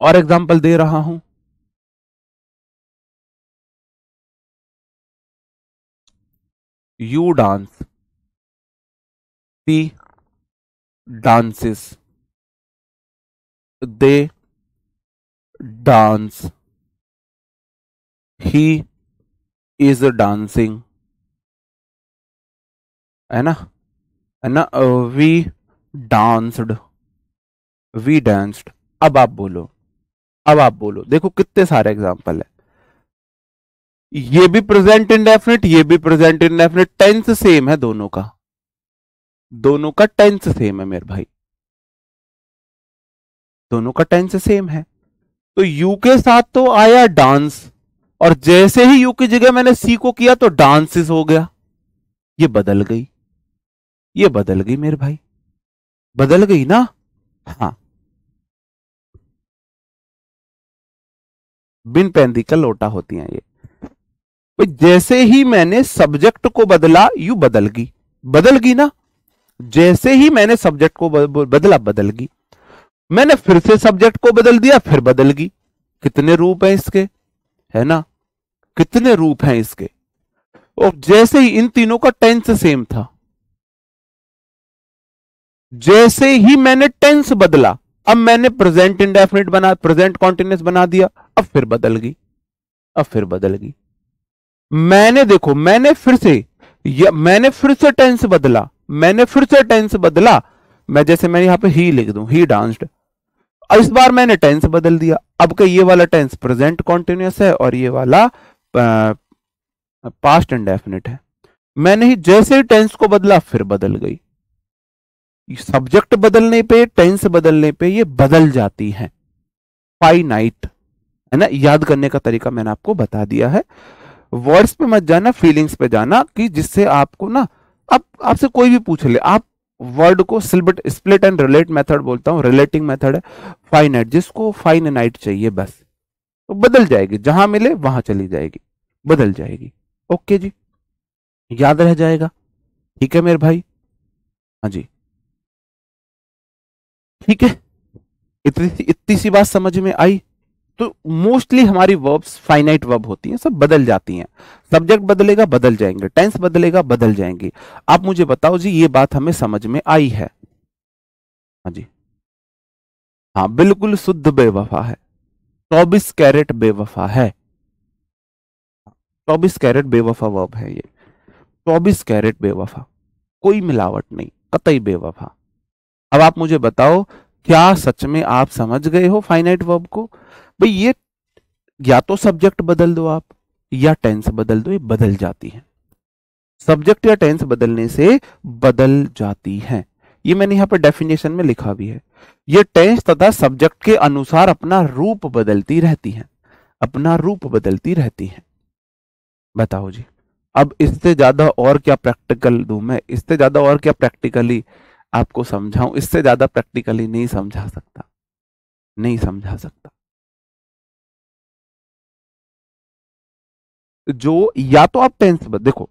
और एग्जांपल दे रहा हूं, you dance, she dances, they dance, he is dancing, है ना, है ना। We danced, we danced. अब आप बोलो, अब आप बोलो, देखो कितने सारे एग्जांपल है। ये भी प्रेजेंट इंडेफिनिट, ये भी प्रेजेंट इंडेफिनिट, टेंस सेम है दोनों का, दोनों का टेंस सेम है मेरे भाई, दोनों का टेंस सेम है। तो यू के साथ तो आया डांस, और जैसे ही यू की जगह मैंने सी को किया तो डांसेस हो गया, ये बदल गई, ये बदल गई मेरे भाई, बदल गई ना। हाँ, बिन पैंदी का लोटा होती हैं ये। तो जैसे ही मैंने सब्जेक्ट को बदला यू बदल गई, बदल गई ना। जैसे ही मैंने सब्जेक्ट को बदला, बदल गई। मैंने फिर से सब्जेक्ट को बदल दिया, फिर बदल गई। कितने रूप हैं इसके, है ना, कितने रूप हैं इसके। और जैसे ही इन तीनों का टेंस सेम था, जैसे ही मैंने टेंस बदला, अब मैंने प्रेजेंट इंडेफिनिट बना, प्रेजेंट कॉन्टिन्यूस बना दिया, अब फिर बदल गई, अब फिर बदल गई। मैंने देखो, मैंने फिर से टेंस बदला, मैंने फिर से टेंस बदला। मैं जैसे मैं यहां पे ही लिख दूं, ही डांस्ड, इस बार मैंने टेंस बदल दिया। अब का ये वाला टेंस प्रेजेंट कॉन्टिन्यूस है और ये वाला पास्ट इंडेफिनिट है। मैंने ही जैसे ही टेंस को बदला फिर बदल गई। सब्जेक्ट बदलने पे, टेंस बदलने पे ये बदल जाती है। फाइनाइट, है ना। याद करने का तरीका मैंने आपको बता दिया है। वर्ड्स पे मत जाना, फीलिंग्स पे जाना, कि जिससे आपको ना, अब आपसे कोई भी पूछ ले, आप वर्ड को स्प्लिट एंड रिलेट मेथड बोलता हूं, रिलेटिंग मेथड है। फाइनाइट, जिसको फाइनाइट चाहिए बस, तो बदल जाएगी, जहां मिले वहां चली जाएगी, बदल जाएगी। ओके जी, याद रह जाएगा, ठीक है मेरे भाई। हाँ जी, ठीक है, इतनी सी बात समझ में आई। तो मोस्टली हमारी वर्ब्स फाइनाइट वर्ब होती हैं, सब बदल जाती हैं। सब्जेक्ट बदलेगा बदल जाएंगे, टेंस बदलेगा बदल जाएंगी। आप मुझे बताओ जी, ये बात हमें समझ में आई है? हाँ जी, हाँ बिल्कुल शुद्ध बेवफा है, 24 कैरेट बेवफा है, 24 कैरेट बेवफा वर्ब है ये, 24 कैरेट बेवफा, कोई मिलावट नहीं, कतई बेवफा। अब आप मुझे बताओ, क्या सच में आप समझ गए हो फाइनाइट वर्ब को? भाई ये या तो सब्जेक्ट बदल दो आप, या टेंस बदल दो, ये बदल जाती है। सब्जेक्ट या टेंस बदलने से बदल जाती है। ये मैंने यहां पर डेफिनेशन में लिखा भी है। ये टेंस तथा सब्जेक्ट के अनुसार अपना रूप बदलती रहती है, अपना रूप बदलती रहती है। बताओ जी। अब इससे ज्यादा और क्या प्रैक्टिकल दूं मैं, इससे ज्यादा और क्या प्रैक्टिकली आपको समझाऊं, इससे ज्यादा प्रैक्टिकली नहीं समझा सकता, नहीं समझा सकता। जो या तो आप टेंस देखो,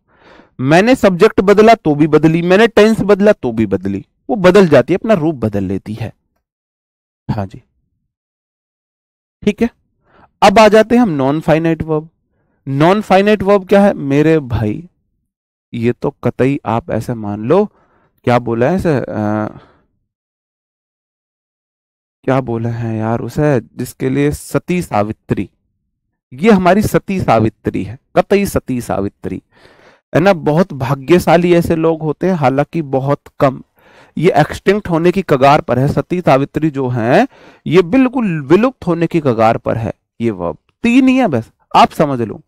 मैंने सब्जेक्ट बदला तो भी बदली, मैंने टेंस बदला तो भी बदली, वो बदल जाती है, अपना रूप बदल लेती है। हाँ जी, ठीक है। अब आ जाते हैं हम non finite verb. Non finite verb क्या है मेरे भाई, ये तो कतई आप ऐसे मान लो, क्या बोला है इसे, क्या बोला है यार उसे, जिसके लिए सती सावित्री, ये हमारी सती सावित्री है, कतई सती सावित्री है ना। बहुत भाग्यशाली ऐसे लोग होते हैं, हालांकि बहुत कम, ये एक्सटिंक्ट होने की कगार पर है। सती सावित्री जो है ये बिल्कुल विलुप्त होने की कगार पर है। ये वर्ब तीन ही है बस, आप समझ लो।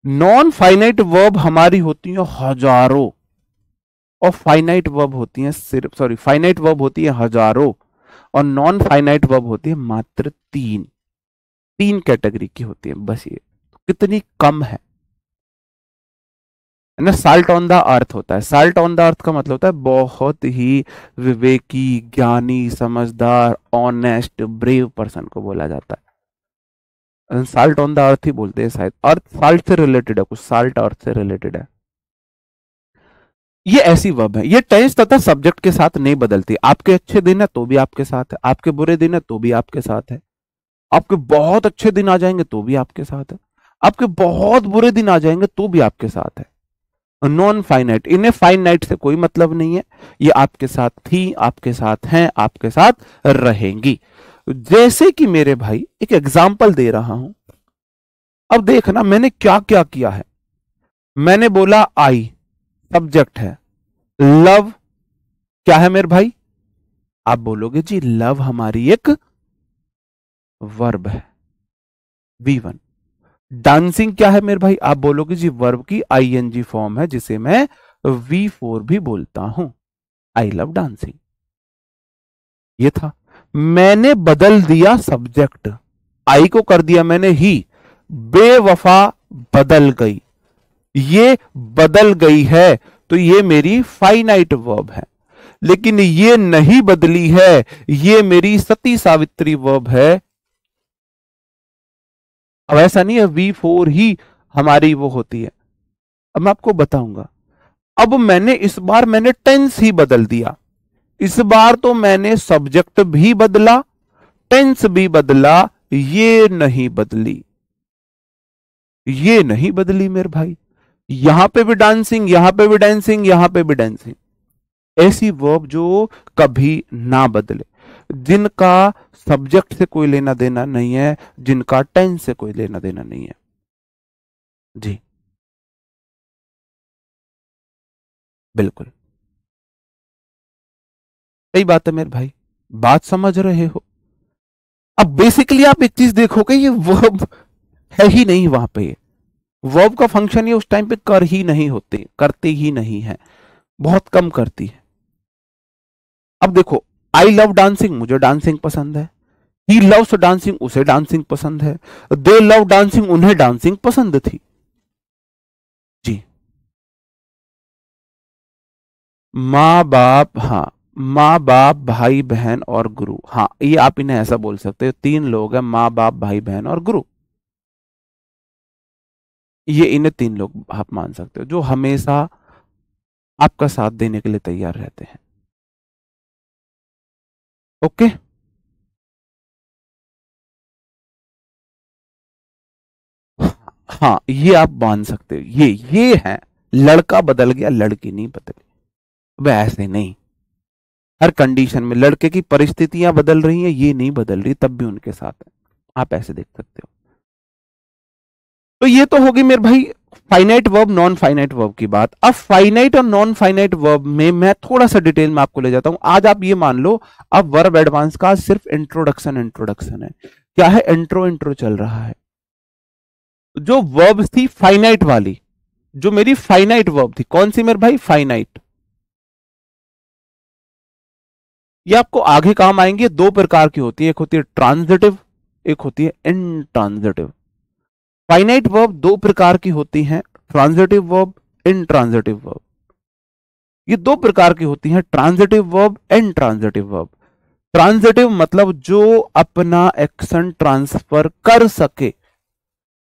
नॉन फाइनाइट वर्ब हमारी होती है हजारों, और फाइनाइट वर्ब होती है सिर्फ, सॉरी, फाइनाइट वर्ब होती है हजारों, और नॉन फाइनाइट वर्ब होती है मात्र तीन। तीन कैटेगरी की होती है बस। ये कितनी कम है ना। साल्ट ऑन द अर्थ होता है, साल्ट ऑन द अर्थ का मतलब होता है बहुत ही विवेकी, ज्ञानी, समझदार, ऑनेस्ट, ब्रेव पर्सन को बोला जाता है। साल्ट ऑन द अर्थ ही बोलते हैं शायद, अर्थ साल्ट से रिलेटेड है, कुछ साल्ट अर्थ से रिलेटेड है। ये ऐसी वर्ब है, ये टेंस तथा सब्जेक्ट के साथ नहीं बदलती। आपके अच्छे दिन है तो भी आपके साथ है, आपके बुरे दिन है तो भी आपके साथ है, आपके बहुत अच्छे दिन आ जाएंगे तो भी आपके साथ है, आपके बहुत बुरे दिन आ जाएंगे तो भी आपके साथ है। नॉन फाइनाइट, इन्हें फाइनाइट से कोई मतलब नहीं है, ये आपके साथ थी, आपके साथ हैं, आपके साथ रहेंगी। जैसे कि मेरे भाई एक एग्जाम्पल दे रहा हूं, अब देखना मैंने क्या क्या किया है। मैंने बोला आई सब्जेक्ट है, लव क्या है मेरे भाई, आप बोलोगे जी लव हमारी एक वर्ब है, V1। डांसिंग क्या है मेरे भाई, आप बोलोगे जी वर्ब की आईएनजी फॉर्म है, जिसे मैं V4 भी बोलता हूं, आई लव डांसिंग। ये था, मैंने बदल दिया सब्जेक्ट, आई को कर दिया मैंने ही, बेवफा बदल गई, ये बदल गई है, तो ये मेरी फाइनाइट वर्ब है। लेकिन ये नहीं बदली है, ये मेरी सती सावित्री वर्ब है। अब ऐसा नहीं है V4 ही हमारी वो होती है। अब मैं आपको बताऊंगा, अब मैंने इस बार मैंने टेंस ही बदल दिया, इस बार तो मैंने सब्जेक्ट भी बदला, टेंस भी बदला, ये नहीं बदली, ये नहीं बदली मेरे भाई। यहां पे भी डांसिंग, यहां पे भी डांसिंग, यहां पे भी डांसिंग। ऐसी वर्ब जो कभी ना बदले, जिनका सब्जेक्ट से कोई लेना देना नहीं है, जिनका टेंस से कोई लेना देना नहीं है जी, बिल्कुल सही बात है मेरे भाई, बात समझ रहे हो। अब बेसिकली आप एक चीज देखोगे, ये वर्ब है ही नहीं वहां पे, वर्ब का फंक्शन ये उस टाइम पे कर ही नहीं होते, करते ही नहीं है, बहुत कम करती है। अब देखो, आई लव डांसिंग, मुझे डांसिंग पसंद है, ही लव्स डांसिंग, उसे डांसिंग पसंद है, दे लव डांसिंग, उन्हें डांसिंग पसंद थी जी। माँ बाप, हाँ, माँ बाप, भाई बहन और गुरु, हाँ ये आप इन्हें ऐसा बोल सकते हो, तीन लोग हैं, माँ बाप, भाई बहन और गुरु, ये इन्हें तीन लोग आप मान सकते हो जो हमेशा आपका साथ देने के लिए तैयार रहते हैं। ओके, हाँ ये आप मान सकते हो, ये है, लड़का बदल गया, लड़की नहीं बदली, वह ऐसे नहीं, हर कंडीशन में लड़के की परिस्थितियां बदल रही हैं, ये नहीं बदल रही, तब भी उनके साथ है, आप ऐसे देख सकते हो। तो ये तो होगी मेरे भाई finite verb, non finite verb की बात। अब फाइनाइट और नॉन फाइनाइट वर्ब में मैं थोड़ा सा डिटेल में आपको ले जाता हूं। आज आप ये मान लो, अब वर्ब एडवांस का सिर्फ इंट्रोडक्शन इंट्रोडक्शन है, क्या है, इंट्रो इंट्रो चल रहा है। जो वर्ब थी फाइनाइट वाली, जो मेरी फाइनाइट वर्ब थी, कौन सी मेरे भाई, फाइनाइट, ये आपको आगे काम आएंगे। दो प्रकार की होती है, एक होती है ट्रांजिटिव, एक होती है इंट्रांजिटिव। फाइनाइट वर्ब दो प्रकार की होती हैं, ट्रांजिटिव वर्ब, इनट्रांजिटिव वर्ब। ये दो प्रकार की होती हैं, transitive verb, intransitive verb. Transitive मतलब जो अपना एक्शन ट्रांसफर कर सके,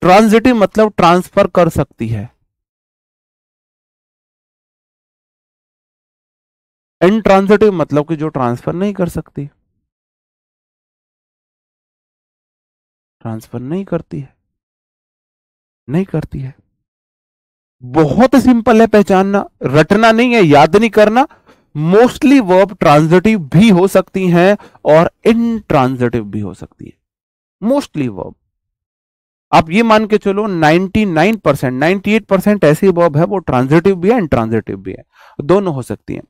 ट्रांजिटिव मतलब ट्रांसफर कर सकती है। इनट्रांजिटिव मतलब कि जो ट्रांसफर नहीं कर सकती, ट्रांसफर नहीं करती है, नहीं करती है। बहुत सिंपल है पहचानना, रटना नहीं है, याद नहीं करना। मोस्टली वर्ब ट्रांजिटिव भी हो सकती हैं और इनट्रांजिटिव भी हो सकती है। मोस्टली वर्ब आप ये मान के चलो 99%, 98% ऐसी वर्ब है वो ट्रांजिटिव भी है, इनट्रांजिटिव भी है, दोनों हो सकती हैं।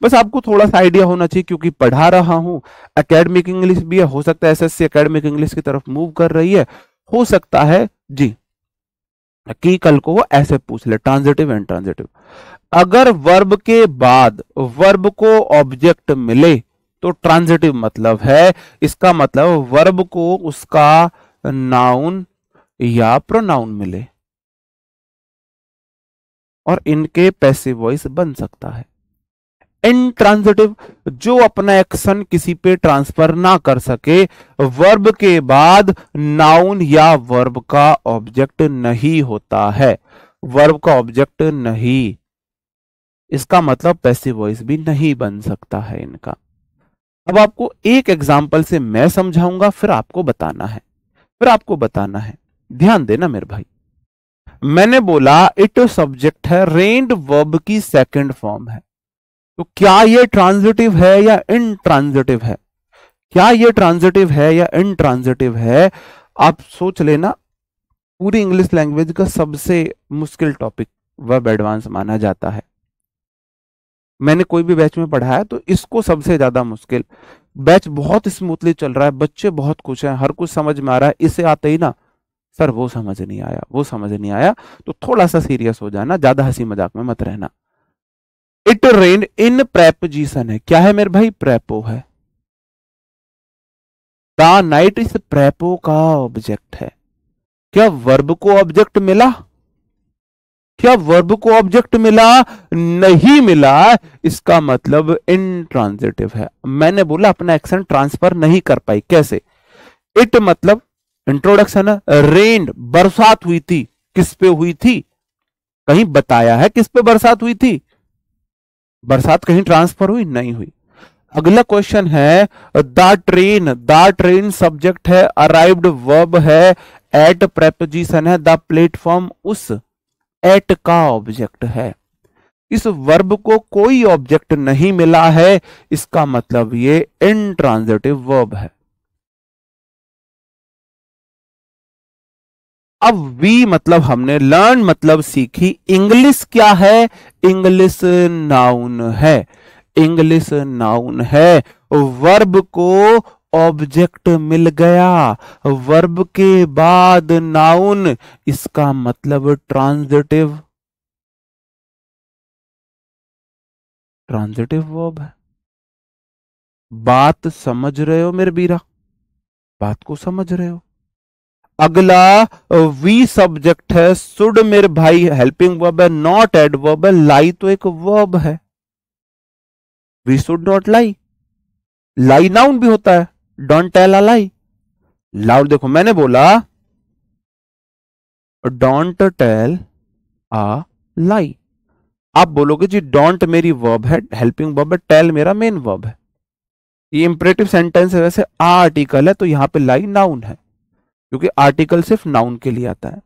बस आपको थोड़ा सा आइडिया होना चाहिए, क्योंकि पढ़ा रहा हूं, एकेडमिक इंग्लिश भी है, हो सकता है एसएससी एकेडमिक इंग्लिश की तरफ मूव कर रही है, हो सकता है जी कि कल को वो ऐसे पूछ ले ट्रांजिटिव इनट्रांजिटिव। अगर वर्ब के बाद वर्ब को ऑब्जेक्ट मिले तो ट्रांजिटिव मतलब है, इसका मतलब वर्ब को उसका नाउन या प्रोनाउन मिले और इनके पैसिव वॉइस बन सकता है। इनट्रांजिटिव जो अपना एक्शन किसी पे ट्रांसफर ना कर सके, वर्ब के बाद नाउन या वर्ब का ऑब्जेक्ट नहीं होता है, वर्ब का ऑब्जेक्ट नहीं, इसका मतलब पैसिव वॉइस भी नहीं बन सकता है इनका। अब आपको एक एग्जांपल से मैं समझाऊंगा, फिर आपको बताना है, फिर आपको बताना है। ध्यान देना मेरे भाई, मैंने बोला इट सब्जेक्ट है, रेंड वर्ब की सेकंड फॉर्म है, तो क्या ये ट्रांजिटिव है या इनट्रांजिटिव है? क्या ये ट्रांजिटिव है या इनट्रांजिटिव है? आप सोच लेना, पूरी इंग्लिश लैंग्वेज का सबसे मुश्किल टॉपिक वर्ब एडवांस माना जाता है। मैंने कोई भी बैच में पढ़ा है तो इसको सबसे ज्यादा मुश्किल। बैच बहुत स्मूथली चल रहा है, बच्चे बहुत खुश हैं, हर कुछ समझ में आ रहा है, इसे आते ही ना सर वो समझ नहीं आया, वो समझ नहीं आया, तो थोड़ा सा सीरियस हो जाना, ज्यादा हंसी मजाक में मत रहना। इट रेन इन प्रेपोजिशन है, क्या है मेरे भाई? प्रेपो है। द नाइट इस प्रेपो का ऑब्जेक्ट है। क्या वर्ब को ऑब्जेक्ट मिला? क्या वर्ब को ऑब्जेक्ट मिला? नहीं मिला, इसका मतलब इनट्रांजिटिव है। मैंने बोला अपना एक्शन ट्रांसफर नहीं कर पाई, कैसे? इट मतलब इंट्रोडक्शन है, रेन बरसात हुई थी, किस पे हुई थी? कहीं बताया है किस पे बरसात हुई थी? बरसात कहीं ट्रांसफर हुई? नहीं हुई। अगला क्वेश्चन है द ट्रेन सब्जेक्ट है, अराइव्ड वर्ब है, एट प्रेपोजिशन है, द प्लेटफॉर्म उस एट का ऑब्जेक्ट है। इस वर्ब को कोई ऑब्जेक्ट नहीं मिला है, इसका मतलब ये इनट्रांजिटिव वर्ब है। अब वी मतलब हमने लर्न मतलब सीखी, इंग्लिश क्या है? इंग्लिश नाउन है, इंग्लिश नाउन है। वर्ब को ऑब्जेक्ट मिल गया, वर्ब के बाद नाउन, इसका मतलब ट्रांजिटिव, ट्रांजिटिव वर्ब है। बात समझ रहे हो मेरे बीरा? बात को समझ रहे हो? अगला वी सब्जेक्ट है, शुड मेरे भाई हेल्पिंग वर्ब है, नॉट एडवर्ब है, लाई तो एक वर्ब है, we should not lie, lie noun भी होता है, don't tell a lie. Loud देखो, मैंने बोला डोंट टेल अ लाई, आप बोलोगे जी डोंट मेरी वर्ब है, हेल्पिंग वर्ब है, टेल मेरा मेन वर्ब है, ये इंपरेटिव सेंटेंस है, वैसे आर्टिकल है तो यहां पे लाई नाउन है, क्योंकि आर्टिकल सिर्फ नाउन के लिए आता है।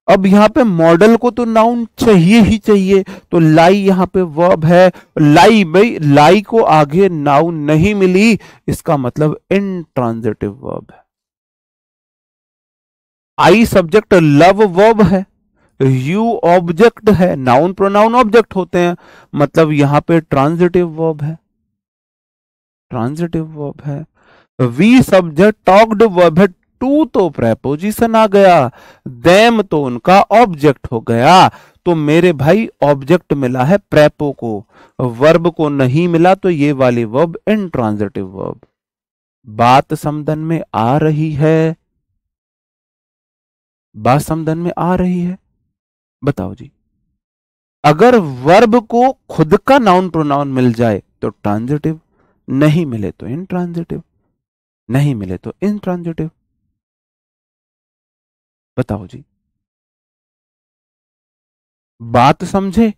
अब यहां पे मॉडल को तो नाउन चाहिए ही चाहिए, तो लाई यहां पे वर्ब है, लाई भाई, लाई को आगे नाउन नहीं मिली, इसका मतलब इनट्रांजिटिव वर्ब है। आई सब्जेक्ट, लव वर्ब है, यू ऑब्जेक्ट है, नाउन प्रोनाउन ऑब्जेक्ट होते हैं, मतलब यहां पे ट्रांजिटिव वर्ब है, ट्रांजिटिव वर्ब है। वी सब्जेक्ट, टॉक्ड वर्ब है, टू तो प्रेपोजिशन आ गया, देम तो उनका ऑब्जेक्ट हो गया, तो मेरे भाई ऑब्जेक्ट मिला है प्रेपो को, वर्ब को नहीं मिला, तो ये वाली वर्ब इनट्रांजिटिव वर्ब। बात समझन में आ रही है? बात समझन में आ रही है? बताओ जी। अगर वर्ब को खुद का नाउन प्रोनाउन मिल जाए तो ट्रांजिटिव, नहीं मिले तो इनट्रांजिटिव, नहीं मिले तो इनट्रांजिटिव। बताओ जी, बात समझे?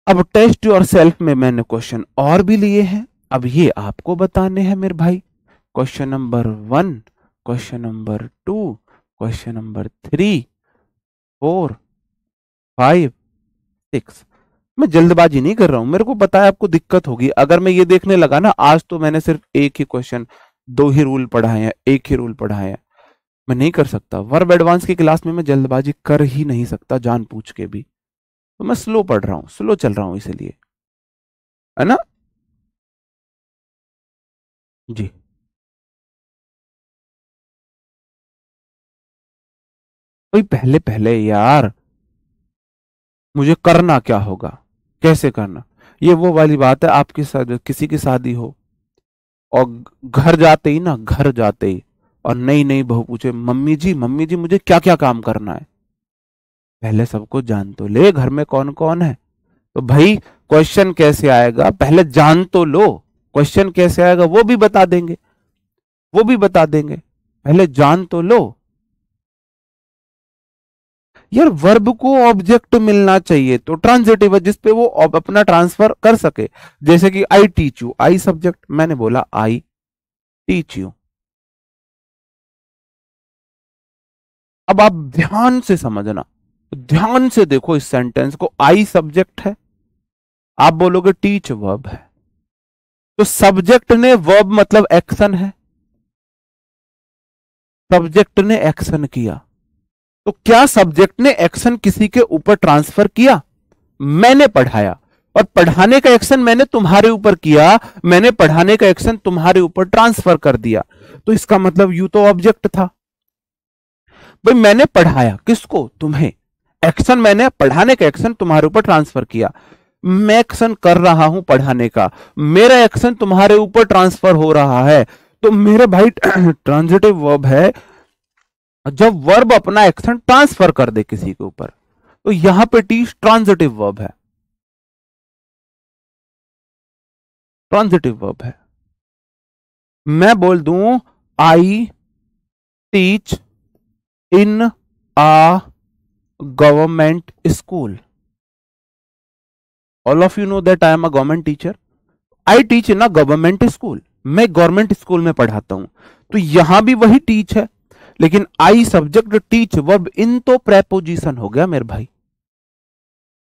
अब टेस्ट योर सेल्फ में मैंने क्वेश्चन और भी लिए हैं, अब ये आपको बताने हैं मेरे भाई। Question number 1, question number 2, question number 3, 4, 5, 6। मैं जल्दबाजी नहीं कर रहा हूं, मेरे को पता है आपको दिक्कत होगी अगर मैं ये देखने लगा ना। आज तो मैंने सिर्फ एक ही क्वेश्चन, दो ही रूल पढ़ाए हैं, एक ही रूल पढ़ाए हैं। मैं नहीं कर सकता, वर्ब एडवांस की क्लास में मैं जल्दबाजी कर ही नहीं सकता जान पूछ के भी। तो मैं स्लो पढ़ रहा हूं, स्लो चल रहा हूं इसीलिए, है ना जी। भाई पहले पहले यार मुझे करना क्या होगा, कैसे करना? ये वो वाली बात है, आपके साथ किसी की शादी हो और घर जाते ही ना, घर जाते ही और नई नई बहू पूछे, मम्मी जी मुझे क्या क्या काम करना है? पहले सबको जान तो ले घर में कौन कौन है। तो भाई क्वेश्चन कैसे आएगा, पहले जान तो लो। क्वेश्चन कैसे आएगा वो भी बता देंगे, वो भी बता देंगे, पहले जान तो लो। यार वर्ब को ऑब्जेक्ट मिलना चाहिए तो ट्रांजिटिव है जिसपे वो अपना ट्रांसफर कर सके। जैसे कि I teach you, I subject, मैंने बोला आई टीच यू। अब आप ध्यान से समझना, ध्यान से देखो इस सेंटेंस को। आई सब्जेक्ट है, आप बोलोगे टीच वर्ब है, तो सब्जेक्ट ने वर्ब मतलब एक्शन है, सब्जेक्ट ने एक्शन किया। तो क्या सब्जेक्ट ने एक्शन किसी के ऊपर ट्रांसफर किया? मैंने पढ़ाया और पढ़ाने का एक्शन मैंने तुम्हारे ऊपर किया, मैंने पढ़ाने का एक्शन तुम्हारे ऊपर ट्रांसफर कर दिया, तो इसका मतलब यू तो ऑब्जेक्ट था। भाई मैंने पढ़ाया किसको? तुम्हें। एक्शन मैंने पढ़ाने का एक्शन तुम्हारे ऊपर ट्रांसफर किया, मैं एक्शन कर रहा हूं पढ़ाने का, मेरा एक्शन तुम्हारे ऊपर ट्रांसफर हो रहा है, तो मेरे भाई ट्रांजिटिव वर्ब है जब वर्ब अपना एक्शन ट्रांसफर कर दे किसी के ऊपर। तो यहां पे टीच ट्रांजिटिव वर्ब है, ट्रांजिटिव वर्ब है। मैं बोल दूं I teach in a government school, all of you know that I am a government teacher, I teach in a government school, मैं गवर्नमेंट स्कूल में पढ़ाता हूं। तो यहां भी वही टीच है, लेकिन I subject teach verb in तो प्रेपोजिशन हो गया मेरे भाई।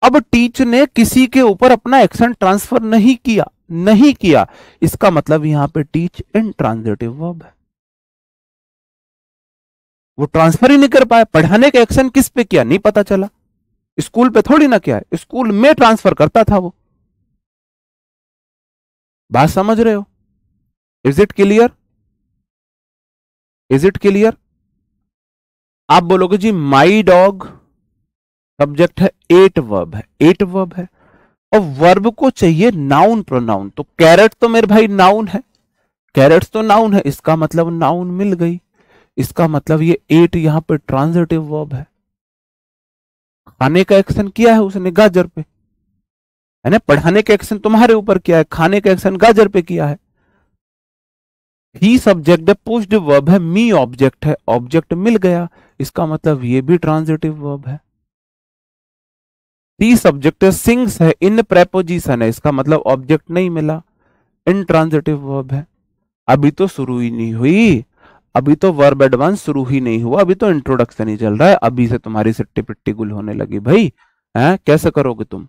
अब टीच ने किसी के ऊपर अपना एक्शन ट्रांसफर नहीं किया, नहीं किया, इसका मतलब यहां पे टीच इन ट्रांजिटिव वर्ब है। वो ट्रांसफर ही नहीं कर पाया, पढ़ाने का एक्शन किस पे किया नहीं पता चला, स्कूल पे थोड़ी ना किया है, स्कूल में ट्रांसफर करता था वो। बात समझ रहे हो? Is it clear? Is it clear? आप बोलोगे जी माई डॉग सब्जेक्ट है, एट वर्ब है, एट वर्ब है, और वर्ब को चाहिए नाउन प्रोनाउन। तो कैरेट तो मेरे भाई नाउन है, कैरेट्स तो नाउन है, इसका मतलब नाउन मिल गई, इसका मतलब ये एट यहां पे ट्रांजिटिव वर्ब है। खाने का एक्शन किया है उसने गाजर पे, है ना, पढ़ाने का एक्शन तुम्हारे ऊपर किया है, खाने का एक्शन गाजर पे किया है। ही सब्जेक्ट है, पोस्ड वर्ब है, मी ऑब्जेक्ट है, ऑब्जेक्ट मिल गया, इसका मतलब ये भी ट्रांजिटिव वर्ब है। सी सब्जेक्ट है, सिंग्स है, इन प्रेपोजिशन है, इसका मतलब ऑब्जेक्ट नहीं मिला, इन ट्रांजिटिव वर्ब है। अभी तो शुरू ही नहीं हुई, अभी तो वर्ब एडवांस शुरू ही नहीं हुआ, अभी तो इंट्रोडक्शन ही चल रहा है, अभी से तुम्हारी सिट्टी पिट्टी गुल होने लगी भाई। हैं कैसे करोगे तुम?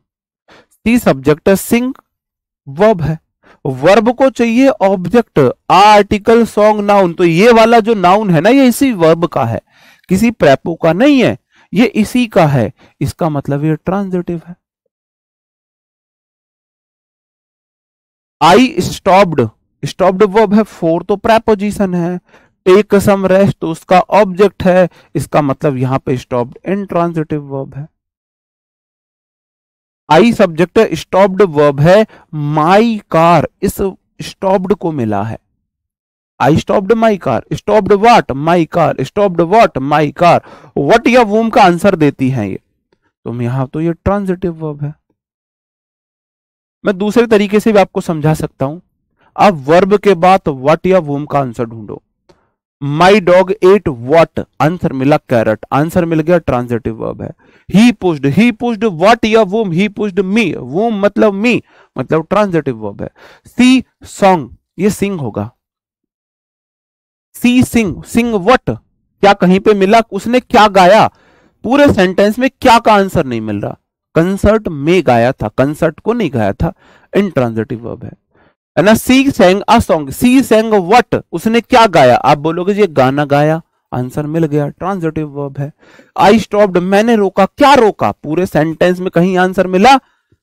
सी सब्जेक्ट है, सिंग वर्ब है, वर्ब को चाहिए ऑब्जेक्ट, आर्टिकल, सॉन्ग, नाउन। तो ये वाला जो नाउन है ना, ये इसी वर्ब का है, किसी प्रेपो का नहीं है, ये इसी का है, इसका मतलब ये ट्रांजिटिव है। आई स्टॉप्ड, स्टॉप्ड वर्ब है, फोर तो प्रेपोजिशन है, टेक सम रेस्ट तो उसका ऑब्जेक्ट है, इसका मतलब यहां पे स्टॉप्ड इंट्रांजिटिव वर्ब है। आई सब्जेक्ट है, स्टॉप्ड वर्ब है, माई कार इस स्टॉप्ड को मिला है, I stopped my car, stopped what my car, stopped what my car, what या वूम का आंसर देती हैं ये। तो यहां तो ये ट्रांजिटिव वर्ब है। मैं दूसरे तरीके से भी आपको समझा सकता हूं। अब वर्ब के बाद व्हाट या वूम का आंसर ढूंढो। My dog at what, answer मिला कैरट, आंसर मिल गया, ट्रांजिटिव वर्ब है। ही पुश्ड व्हाट या वूम, ही पुश्ड मी, वूम मतलब मी, मतलब ट्रांजिटिव वर्ब है। सी सॉन्ग, ये सिंग होगा। सी सिंग, सिंग व्हाट, क्या कहीं पे मिला, उसने क्या गाया, पूरे सेंटेंस में क्या का आंसर नहीं मिल रहा। कंसर्ट में गाया था, कंसर्ट को नहीं गाया था, इंट्रांजिटिव वर्ब है ना। सी Seng a song, C Seng what, उसने क्या गाया, आप बोलोगे ये गाना गाया, आंसर मिल गया, ट्रांजिटिव वर्ब है। आई स्टॉप्ड, मैंने रोका, क्या रोका, पूरे सेंटेंस में कहीं आंसर मिला,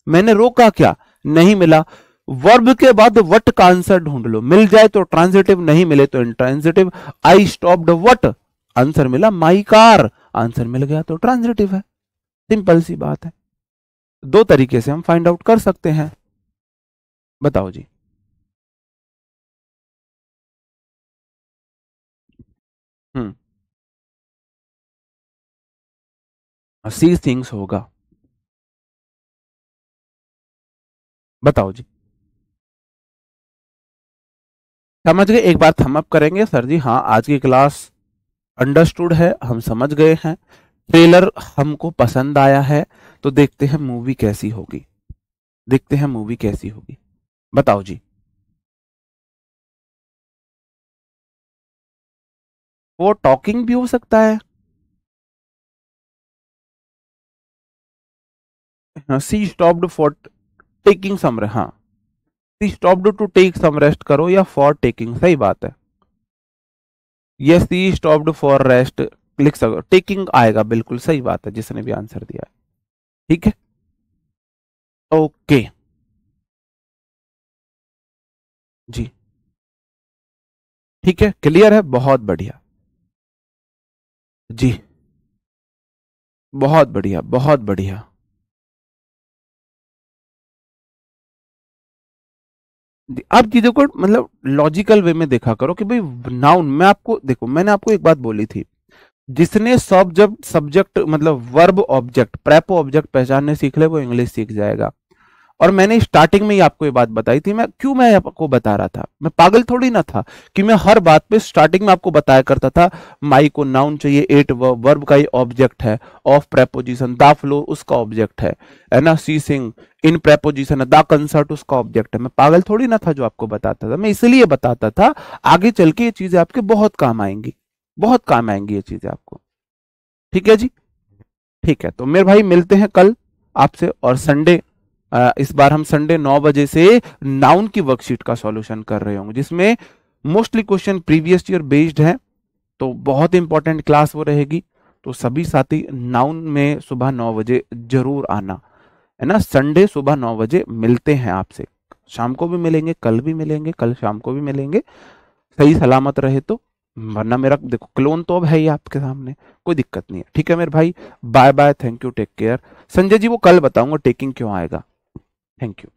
मैंने रोका क्या, नहीं मिला। वर्ब के बाद व्हाट का आंसर ढूंढ लो, मिल जाए तो ट्रांजिटिव, नहीं मिले तो intransitive. I stopped what, answer मिला माई कार, आंसर मिल गया तो ट्रांजिटिव है। सिंपल सी बात है। दो तरीके से हम फाइंड आउट कर सकते हैं। बताओ जी। हम्म, सी थिंग्स होगा। बताओ जी। समझ गए, एक बार थम अप करेंगे सर जी। हाँ, आज की क्लास अंडरस्टूड है, हम समझ गए हैं, ट्रेलर हमको पसंद आया है, तो देखते हैं मूवी कैसी होगी, देखते हैं मूवी कैसी होगी। बताओ जी। वो टॉकिंग भी हो सकता है। She stopped for taking some, हाँ, she stopped to take some rest करो, या फॉर टेकिंग, सही बात है। ये सी स्टॉप्ड फॉर रेस्ट लिख सको, टेकिंग आएगा, बिल्कुल सही बात है जिसने भी आंसर दिया है। ठीक है, ओके जी, ठीक है, क्लियर है, बहुत बढ़िया जी, बहुत बढ़िया, बहुत बढ़िया। आप चीजों को मतलब लॉजिकल वे में देखा करो कि भाई नाउन, मैं आपको देखो, मैंने आपको एक बात बोली थी, जिसने सब्जेक्ट सब्जेक्ट मतलब वर्ब ऑब्जेक्ट प्रेपो ऑब्जेक्ट पहचानने सीख ले वो इंग्लिश सीख जाएगा। और मैंने स्टार्टिंग में ही आपको ये बात बताई थी, मैं क्यों मैं आपको बता रहा था, मैं पागल थोड़ी ना था कि मैं हर बात पे स्टार्टिंग में आपको बताया करता था। माई को नाउन चाहिए, एट वर्ब का ये ऑब्जेक्ट है, ऑफ प्रेपोजिशन, द फ्लो उसका ऑब्जेक्ट है ना, सी सिंग इन प्रेपोजिशन है, द कंसर्ट उसका ऑब्जेक्ट है। मैं पागल थोड़ी ना था जो आपको बताता था, मैं इसलिए बताता था आगे चल के ये चीजें आपके बहुत काम आएंगी, बहुत काम आएंगी ये चीजें आपको। ठीक है जी, ठीक है, तो मेरे भाई मिलते हैं कल आपसे, और संडे इस बार हम संडे 9 बजे से नाउन की वर्कशीट का सॉल्यूशन कर रहे होंगे, जिसमें mostly question previous year based है, तो बहुत इंपॉर्टेंट क्लास वो रहेगी। तो सभी साथी नाउन में सुबह 9 बजे जरूर आना, है ना। संडे सुबह 9 बजे मिलते हैं आपसे, शाम को भी मिलेंगे, कल भी मिलेंगे, कल शाम को भी मिलेंगे, सही सलामत रहे तो, वरना मेरा देखो क्लोन तो अब है ही आपके सामने, कोई दिक्कत नहीं है। ठीक है मेरे भाई, bye bye, thank you, take care. Sanjay ji वो कल बताऊंगा टेकिंग क्यों आएगा। Thank you.